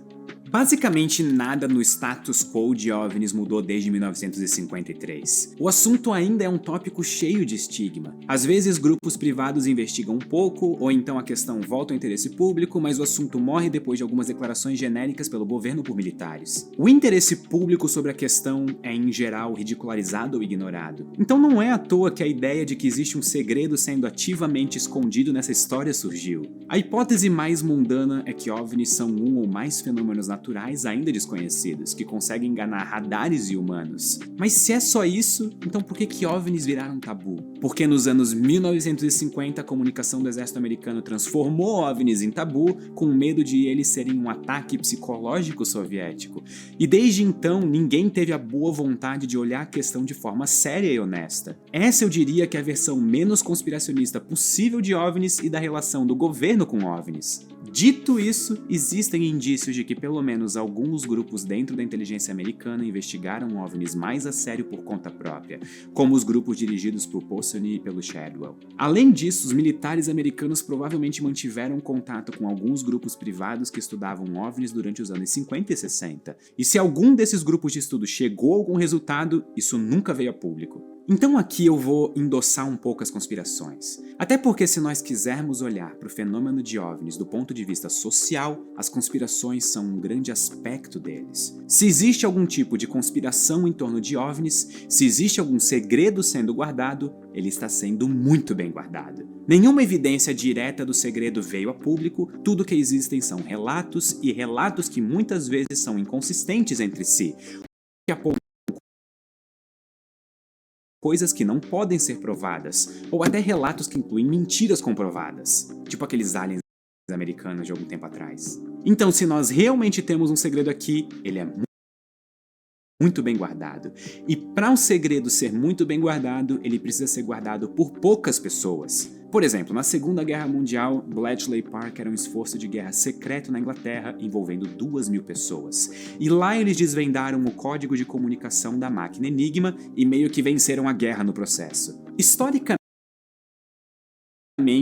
Basicamente nada no status quo de OVNIs mudou desde 1953. O assunto ainda é um tópico cheio de estigma. Às vezes grupos privados investigam um pouco, ou então a questão volta ao interesse público, mas o assunto morre depois de algumas declarações genéricas pelo governo por militares. O interesse público sobre a questão é em geral ridicularizado ou ignorado. Então não é à toa que a ideia de que existe um segredo sendo ativamente escondido nessa história surgiu. A hipótese mais mundana é que OVNIs são um ou mais fenômenos naturais ainda desconhecidos, que conseguem enganar radares e humanos. Mas se é só isso, então por que OVNIs viraram tabu? Porque nos anos 1950 a comunicação do exército americano transformou OVNIs em tabu, com medo de eles serem um ataque psicológico soviético. E desde então ninguém teve a boa vontade de olhar a questão de forma séria e honesta. Essa eu diria que é a versão menos conspiracionista possível de OVNIs e da relação do governo com OVNIs. Dito isso, existem indícios de que pelo menos alguns grupos dentro da inteligência americana investigaram OVNIs mais a sério por conta própria, como os grupos dirigidos por Posony e pelo Shadwell. Além disso, os militares americanos provavelmente mantiveram contato com alguns grupos privados que estudavam OVNIs durante os anos 50 e 60. E se algum desses grupos de estudo chegou a algum resultado, isso nunca veio a público. Então aqui eu vou endossar um pouco as conspirações. Até porque se nós quisermos olhar para o fenômeno de OVNIs do ponto de vista social, as conspirações são um grande aspecto deles. Se existe algum tipo de conspiração em torno de OVNIs, se existe algum segredo sendo guardado, ele está sendo muito bem guardado. Nenhuma evidência direta do segredo veio a público, tudo que existem são relatos e relatos que muitas vezes são inconsistentes entre si, que apontam coisas que não podem ser provadas, ou até relatos que incluem mentiras comprovadas, tipo aqueles aliens americanos de algum tempo atrás. Então, se nós realmente temos um segredo aqui, ele é muito bem guardado. E para um segredo ser muito bem guardado, ele precisa ser guardado por poucas pessoas. Por exemplo, na Segunda Guerra Mundial, Bletchley Park era um esforço de guerra secreto na Inglaterra envolvendo 2.000 pessoas. E lá eles desvendaram o código de comunicação da máquina Enigma e meio que venceram a guerra no processo. Historicamente,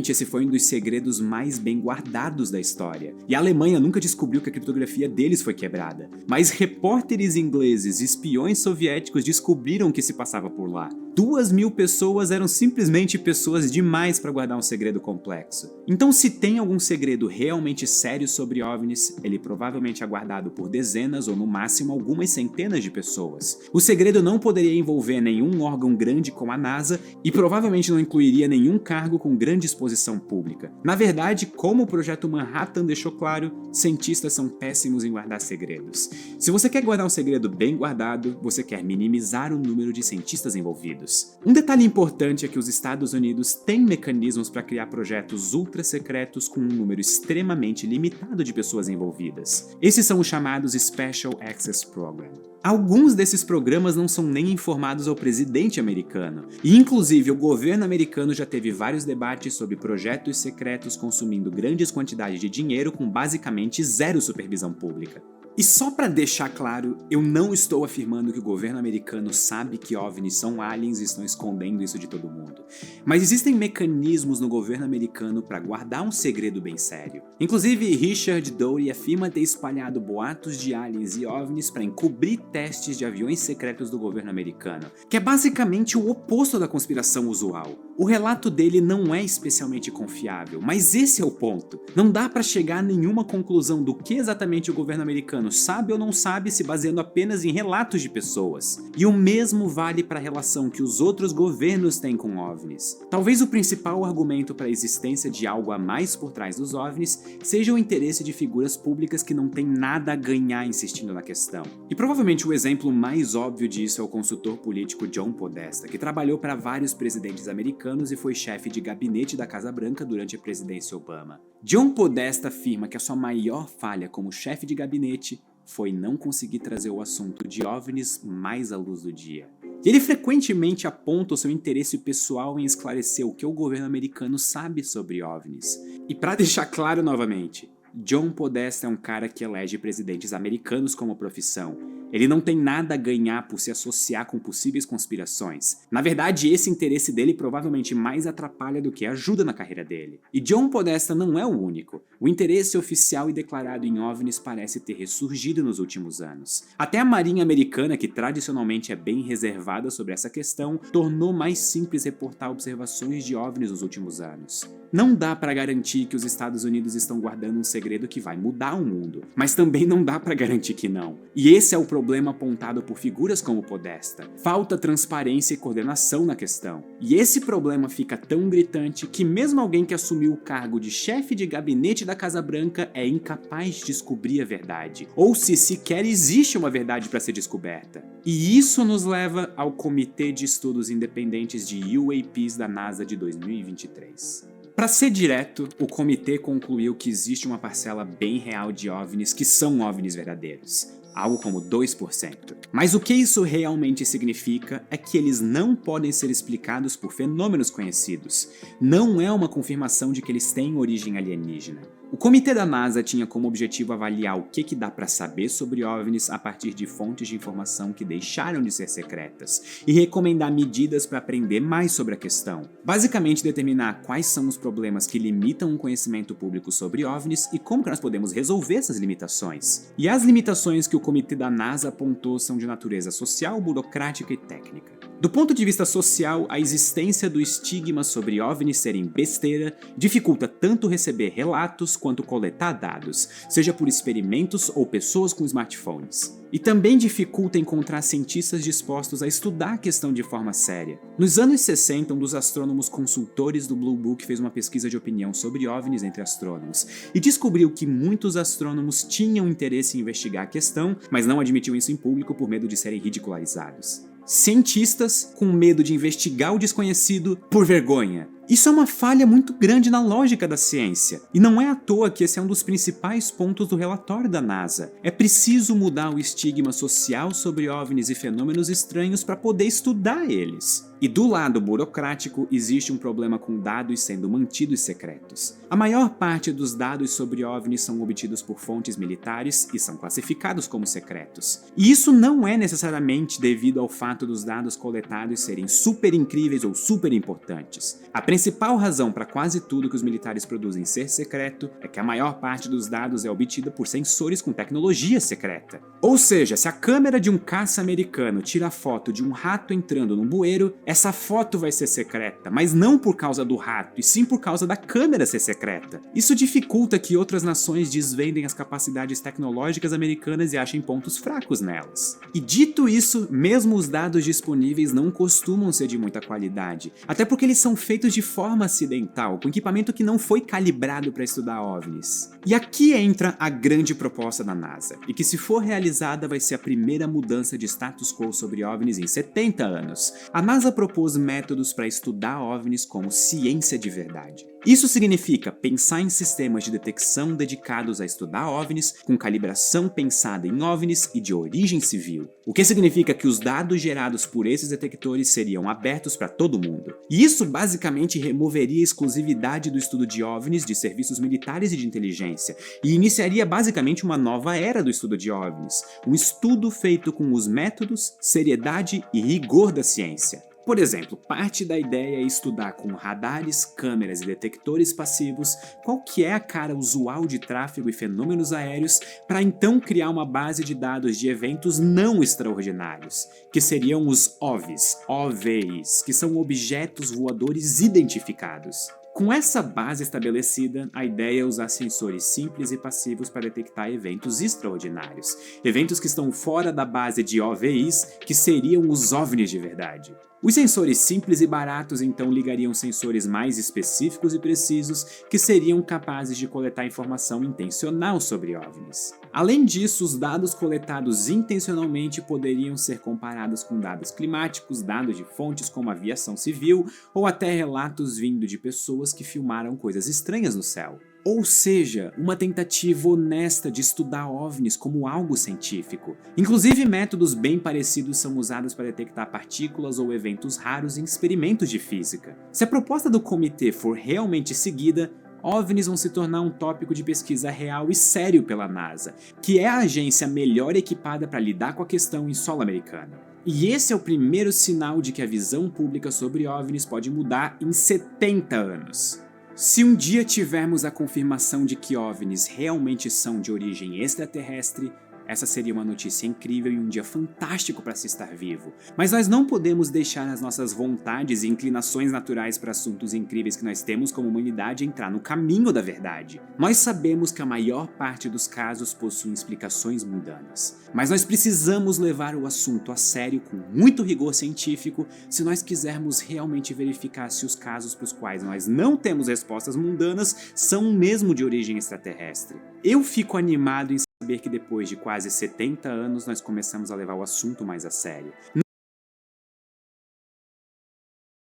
esse foi um dos segredos mais bem guardados da história, e a Alemanha nunca descobriu que a criptografia deles foi quebrada. Mas repórteres ingleses e espiões soviéticos descobriram o que se passava por lá. 2.000 pessoas eram simplesmente pessoas demais para guardar um segredo complexo. Então, se tem algum segredo realmente sério sobre OVNIs, ele provavelmente é guardado por dezenas ou no máximo algumas centenas de pessoas. O segredo não poderia envolver nenhum órgão grande como a NASA e provavelmente não incluiria nenhum cargo com grande exposição pública. Na verdade, como o Projeto Manhattan deixou claro, cientistas são péssimos em guardar segredos. Se você quer guardar um segredo bem guardado, você quer minimizar o número de cientistas envolvidos. Um detalhe importante é que os Estados Unidos têm mecanismos para criar projetos ultra secretos com um número extremamente limitado de pessoas envolvidas. Esses são os chamados Special Access Program. Alguns desses programas não são nem informados ao presidente americano, e inclusive o governo americano já teve vários debates sobre projetos secretos consumindo grandes quantidades de dinheiro com basicamente zero supervisão pública. E só pra deixar claro, eu não estou afirmando que o governo americano sabe que OVNIs são aliens e estão escondendo isso de todo mundo. Mas existem mecanismos no governo americano para guardar um segredo bem sério. Inclusive, Richard Doty afirma ter espalhado boatos de aliens e OVNIs para encobrir testes de aviões secretos do governo americano, que é basicamente o oposto da conspiração usual. O relato dele não é especialmente confiável, mas esse é o ponto. Não dá para chegar a nenhuma conclusão do que exatamente o governo americano sabe ou não sabe se baseando apenas em relatos de pessoas. E o mesmo vale para a relação que os outros governos têm com OVNIs. Talvez o principal argumento para a existência de algo a mais por trás dos OVNIs seja o interesse de figuras públicas que não têm nada a ganhar insistindo na questão. E provavelmente o exemplo mais óbvio disso é o consultor político John Podesta, que trabalhou para vários presidentes americanos e foi chefe de gabinete da Casa Branca durante a presidência Obama. John Podesta afirma que a sua maior falha como chefe de gabinete foi não conseguir trazer o assunto de OVNIs mais à luz do dia. E ele frequentemente aponta o seu interesse pessoal em esclarecer o que o governo americano sabe sobre OVNIs. E para deixar claro novamente, John Podesta é um cara que elege presidentes americanos como profissão. Ele não tem nada a ganhar por se associar com possíveis conspirações. Na verdade, esse interesse dele provavelmente mais atrapalha do que ajuda na carreira dele. E John Podesta não é o único. O interesse oficial e declarado em OVNIs parece ter ressurgido nos últimos anos. Até a Marinha Americana, que tradicionalmente é bem reservada sobre essa questão, tornou mais simples reportar observações de OVNIs nos últimos anos. Não dá para garantir que os Estados Unidos estão guardando um segredo que vai mudar o mundo, mas também não dá para garantir que não. E esse é o problema apontado por figuras como Podesta. Falta transparência e coordenação na questão. E esse problema fica tão gritante que mesmo alguém que assumiu o cargo de chefe de gabinete da Casa Branca é incapaz de descobrir a verdade, ou se sequer existe uma verdade para ser descoberta. E isso nos leva ao Comitê de Estudos Independentes de UAPs da NASA de 2023. Para ser direto, o comitê concluiu que existe uma parcela bem real de OVNIs que são OVNIs verdadeiros, algo como 2%. Mas o que isso realmente significa é que eles não podem ser explicados por fenômenos conhecidos. Não é uma confirmação de que eles têm origem alienígena. O comitê da NASA tinha como objetivo avaliar o que dá para saber sobre OVNIs a partir de fontes de informação que deixaram de ser secretas e recomendar medidas para aprender mais sobre a questão. Basicamente determinar quais são os problemas que limitam o conhecimento público sobre OVNIs e como que nós podemos resolver essas limitações. E as limitações que o comitê da NASA apontou são de natureza social, burocrática e técnica. Do ponto de vista social, a existência do estigma sobre OVNIs serem besteira dificulta tanto receber relatos quanto coletar dados, seja por experimentos ou pessoas com smartphones. E também dificulta encontrar cientistas dispostos a estudar a questão de forma séria. Nos anos 60, um dos astrônomos consultores do Blue Book fez uma pesquisa de opinião sobre OVNIs entre astrônomos e descobriu que muitos astrônomos tinham interesse em investigar a questão, mas não admitiam isso em público por medo de serem ridicularizados. Cientistas com medo de investigar o desconhecido por vergonha. Isso é uma falha muito grande na lógica da ciência, e não é à toa que esse é um dos principais pontos do relatório da NASA. É preciso mudar o estigma social sobre OVNIs e fenômenos estranhos para poder estudar eles. E do lado burocrático, existe um problema com dados sendo mantidos secretos. A maior parte dos dados sobre OVNIs são obtidos por fontes militares e são classificados como secretos. E isso não é necessariamente devido ao fato dos dados coletados serem super incríveis ou super importantes. A principal razão para quase tudo que os militares produzem ser secreto é que a maior parte dos dados é obtida por sensores com tecnologia secreta. Ou seja, se a câmera de um caça americano tira a foto de um rato entrando num bueiro, essa foto vai ser secreta, mas não por causa do rato, e sim por causa da câmera ser secreta. Isso dificulta que outras nações desvendem as capacidades tecnológicas americanas e achem pontos fracos nelas. E dito isso, mesmo os dados disponíveis não costumam ser de muita qualidade, até porque eles são feitos de forma acidental, com equipamento que não foi calibrado para estudar OVNIs. E aqui entra a grande proposta da NASA, e que se for realizada vai ser a primeira mudança de status quo sobre OVNIs em 70 anos. A NASA propôs métodos para estudar OVNIs como ciência de verdade. Isso significa pensar em sistemas de detecção dedicados a estudar OVNIs, com calibração pensada em OVNIs e de origem civil. O que significa que os dados gerados por esses detectores seriam abertos para todo mundo. E isso basicamente removeria a exclusividade do estudo de OVNIs de serviços militares e de inteligência, e iniciaria basicamente uma nova era do estudo de OVNIs, um estudo feito com os métodos, seriedade e rigor da ciência. Por exemplo, parte da ideia é estudar com radares, câmeras e detectores passivos qual que é a cara usual de tráfego e fenômenos aéreos para então criar uma base de dados de eventos não extraordinários, que seriam os OVs, que são objetos voadores identificados. Com essa base estabelecida, a ideia é usar sensores simples e passivos para detectar eventos extraordinários, eventos que estão fora da base de OVIs, que seriam os OVNIs de verdade. Os sensores simples e baratos então ligariam sensores mais específicos e precisos que seriam capazes de coletar informação intencional sobre OVNIs. Além disso, os dados coletados intencionalmente poderiam ser comparados com dados climáticos, dados de fontes como aviação civil ou até relatos vindo de pessoas que filmaram coisas estranhas no céu. Ou seja, uma tentativa honesta de estudar OVNIs como algo científico. Inclusive, métodos bem parecidos são usados para detectar partículas ou eventos raros em experimentos de física. Se a proposta do comitê for realmente seguida, OVNIs vão se tornar um tópico de pesquisa real e sério pela NASA, que é a agência melhor equipada para lidar com a questão em solo americano. E esse é o primeiro sinal de que a visão pública sobre OVNIs pode mudar em 70 anos. Se um dia tivermos a confirmação de que OVNIs realmente são de origem extraterrestre, essa seria uma notícia incrível e um dia fantástico para se estar vivo. Mas nós não podemos deixar as nossas vontades e inclinações naturais para assuntos incríveis que nós temos como humanidade entrar no caminho da verdade. Nós sabemos que a maior parte dos casos possuem explicações mundanas, mas nós precisamos levar o assunto a sério com muito rigor científico se nós quisermos realmente verificar se os casos para os quais nós não temos respostas mundanas são mesmo de origem extraterrestre. Eu fico animado em saber que depois de quase 70 anos nós começamos a levar o assunto mais a sério.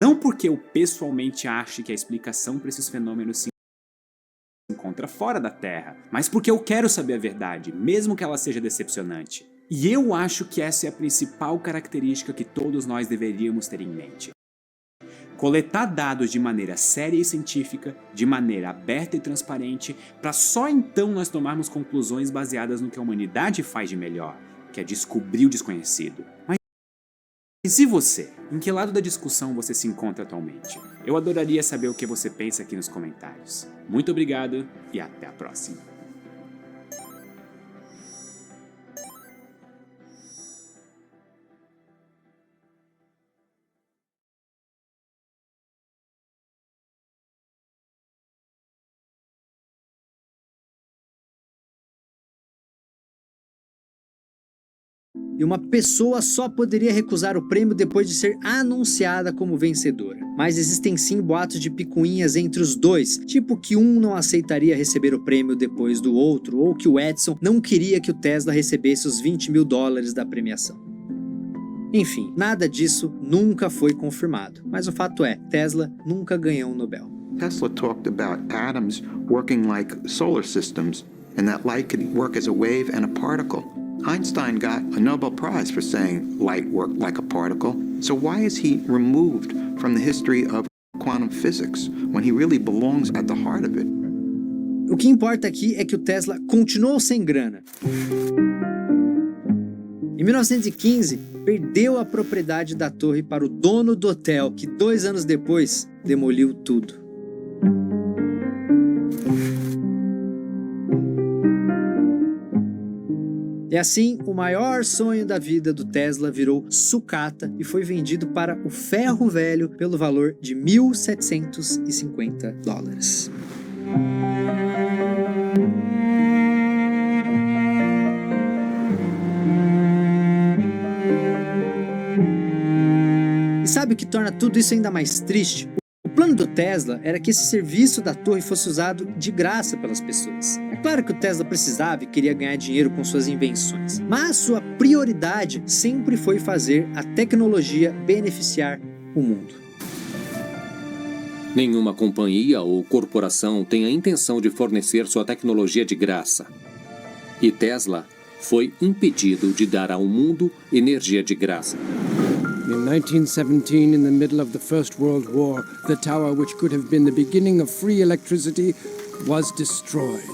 Não porque eu pessoalmente ache que a explicação para esses fenômenos se encontra fora da Terra, mas porque eu quero saber a verdade, mesmo que ela seja decepcionante. E eu acho que essa é a principal característica que todos nós deveríamos ter em mente. Coletar dados de maneira séria e científica, de maneira aberta e transparente, para só então nós tomarmos conclusões baseadas no que a humanidade faz de melhor, que é descobrir o desconhecido. Mas e você? Em que lado da discussão você se encontra atualmente? Eu adoraria saber o que você pensa aqui nos comentários. Muito obrigado e até a próxima. E uma pessoa só poderia recusar o prêmio depois de ser anunciada como vencedora. Mas existem sim boatos de picuinhas entre os dois, tipo que um não aceitaria receber o prêmio depois do outro, ou que o Edison não queria que o Tesla recebesse os $20 mil da premiação. Enfim, nada disso nunca foi confirmado, mas o fato é, Tesla nunca ganhou um Nobel. Tesla talked about atoms working like solar systems, and that light could work as a wave and a particle. Einstein got a Nobel Prize for saying light worked like a particle. So why is he removed from the history of quantum physics when he really belongs at the heart of it? O que importa aqui é que o Tesla continuou sem grana. Em 1915, perdeu a propriedade da torre para o dono do hotel, que 2 anos depois demoliu tudo. E assim, o maior sonho da vida do Tesla virou sucata e foi vendido para o ferro velho pelo valor de $1.750. E sabe o que torna tudo isso ainda mais triste? O plano do Tesla era que esse serviço da torre fosse usado de graça pelas pessoas. É claro que o Tesla precisava e queria ganhar dinheiro com suas invenções, mas sua prioridade sempre foi fazer a tecnologia beneficiar o mundo. Nenhuma companhia ou corporação tem a intenção de fornecer sua tecnologia de graça. E Tesla foi impedido de dar ao mundo energia de graça. In 1917, in the middle of the First World War, the tower which could have been the beginning of free electricity was destroyed.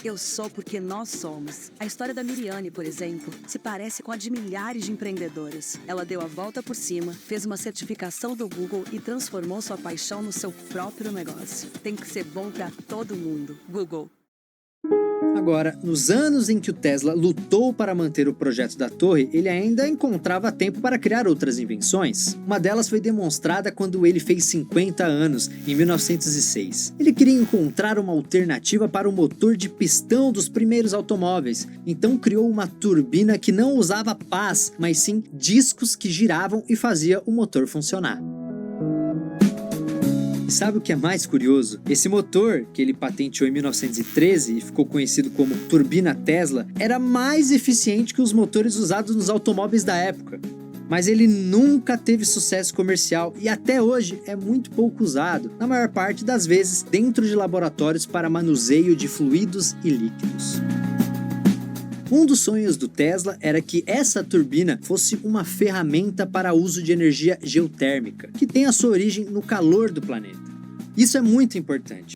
Eu sou porque nós somos. A história da Miriane, por exemplo, se parece com a de milhares de empreendedoras. Ela deu a volta por cima, fez uma certificação do Google e transformou sua paixão no seu próprio negócio. Tem que ser bom para todo mundo. Google. Agora, nos anos em que o Tesla lutou para manter o projeto da torre, ele ainda encontrava tempo para criar outras invenções. Uma delas foi demonstrada quando ele fez 50 anos, em 1906. Ele queria encontrar uma alternativa para o motor de pistão dos primeiros automóveis, então criou uma turbina que não usava pás, mas sim discos que giravam e fazia o motor funcionar. E sabe o que é mais curioso? Esse motor, que ele patenteou em 1913 e ficou conhecido como turbina Tesla, era mais eficiente que os motores usados nos automóveis da época. mas ele nunca teve sucesso comercial e até hoje é muito pouco usado, na maior parte das vezes dentro de laboratórios para manuseio de fluidos e líquidos. Um dos sonhos do Tesla era que essa turbina fosse uma ferramenta para uso de energia geotérmica, que tem a sua origem no calor do planeta. Isso é muito importante.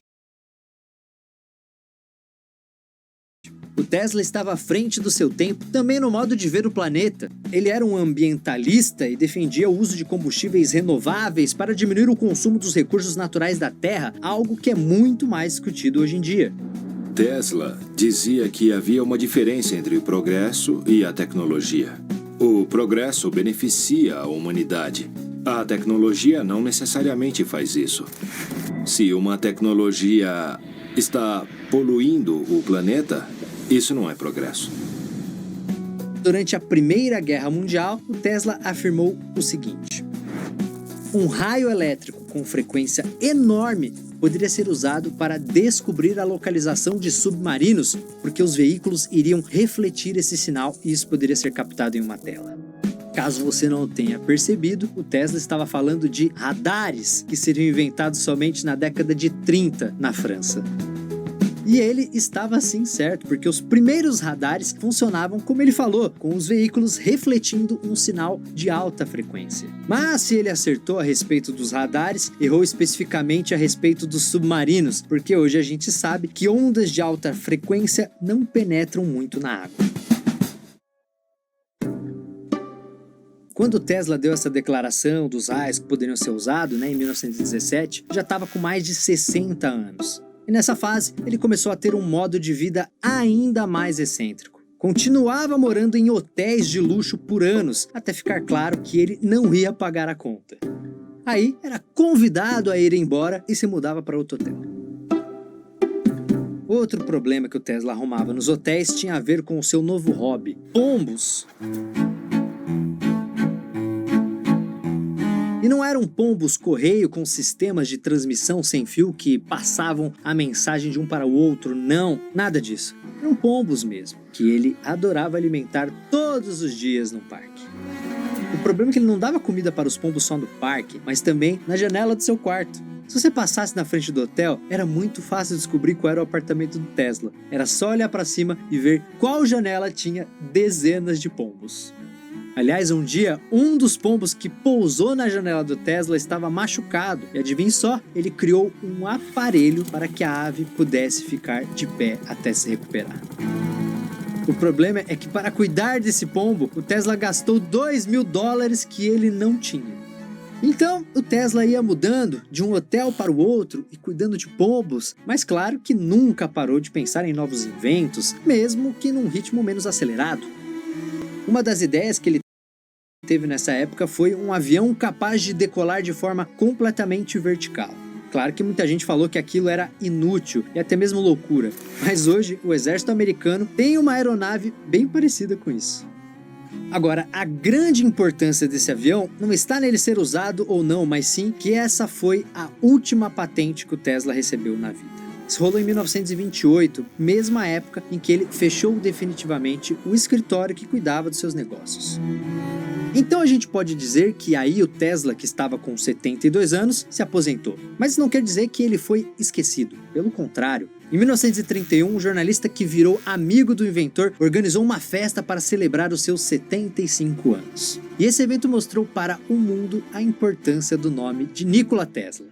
O Tesla estava à frente do seu tempo também no modo de ver o planeta. Ele era um ambientalista e defendia o uso de combustíveis renováveis para diminuir o consumo dos recursos naturais da Terra, algo que é muito mais discutido hoje em dia. Tesla dizia que havia uma diferença entre o progresso e a tecnologia. O progresso beneficia a humanidade. A tecnologia não necessariamente faz isso. Se uma tecnologia está poluindo o planeta, isso não é progresso. Durante a Primeira Guerra Mundial, o Tesla afirmou o seguinte: um raio elétrico com frequência enorme poderia ser usado para descobrir a localização de submarinos, porque os veículos iriam refletir esse sinal e isso poderia ser captado em uma tela. Caso você não tenha percebido, o Tesla estava falando de radares que seriam inventados somente na década de 30 na França. E ele estava assim certo, porque os primeiros radares funcionavam como ele falou, com os veículos refletindo um sinal de alta frequência. Mas se ele acertou a respeito dos radares, errou especificamente a respeito dos submarinos, porque hoje a gente sabe que ondas de alta frequência não penetram muito na água. Quando o Tesla deu essa declaração dos raios que poderiam ser usados, em 1917, já estava com mais de 60 anos. E nessa fase, ele começou a ter um modo de vida ainda mais excêntrico. Continuava morando em hotéis de luxo por anos, até ficar claro que ele não ia pagar a conta. Aí, era convidado a ir embora e se mudava para outro hotel. Outro problema que o Tesla arrumava nos hotéis tinha a ver com o seu novo hobby: pombos. E não eram pombos correio com sistemas de transmissão sem fio que passavam a mensagem de um para o outro, não, nada disso. Eram pombos mesmo, que ele adorava alimentar todos os dias no parque. O problema é que ele não dava comida para os pombos só no parque, mas também na janela do seu quarto. Se você passasse na frente do hotel, era muito fácil descobrir qual era o apartamento do Tesla. Era só olhar para cima e ver qual janela tinha dezenas de pombos. Aliás, um dia, um dos pombos que pousou na janela do Tesla estava machucado. E adivinhe só, ele criou um aparelho para que a ave pudesse ficar de pé até se recuperar. O problema é que para cuidar desse pombo, o Tesla gastou $2.000 que ele não tinha. Então, o Tesla ia mudando de um hotel para o outro e cuidando de pombos, mas claro que nunca parou de pensar em novos inventos, mesmo que num ritmo menos acelerado. Uma das ideias que ele teve nessa época foi um avião capaz de decolar de forma completamente vertical. Claro que muita gente falou que aquilo era inútil e até mesmo loucura, mas hoje o exército americano tem uma aeronave bem parecida com isso. Agora, a grande importância desse avião não está nele ser usado ou não, mas sim que essa foi a última patente que o Tesla recebeu na vida. Isso rolou em 1928, mesma época em que ele fechou definitivamente o escritório que cuidava dos seus negócios. Então a gente pode dizer que aí o Tesla, que estava com 72 anos, se aposentou. Mas isso não quer dizer que ele foi esquecido. Pelo contrário. Em 1931, um jornalista que virou amigo do inventor organizou uma festa para celebrar os seus 75 anos. E esse evento mostrou para o mundo a importância do nome de Nikola Tesla.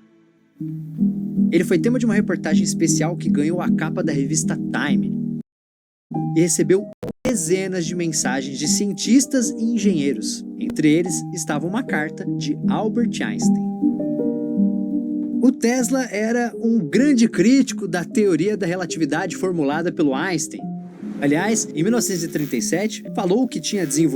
Ele foi tema de uma reportagem especial que ganhou a capa da revista Time e recebeu dezenas de mensagens de cientistas e engenheiros. Entre eles estava uma carta de Albert Einstein. O Tesla era um grande crítico da teoria da relatividade formulada pelo Einstein. Aliás, em 1937, falou que tinha desenvolvido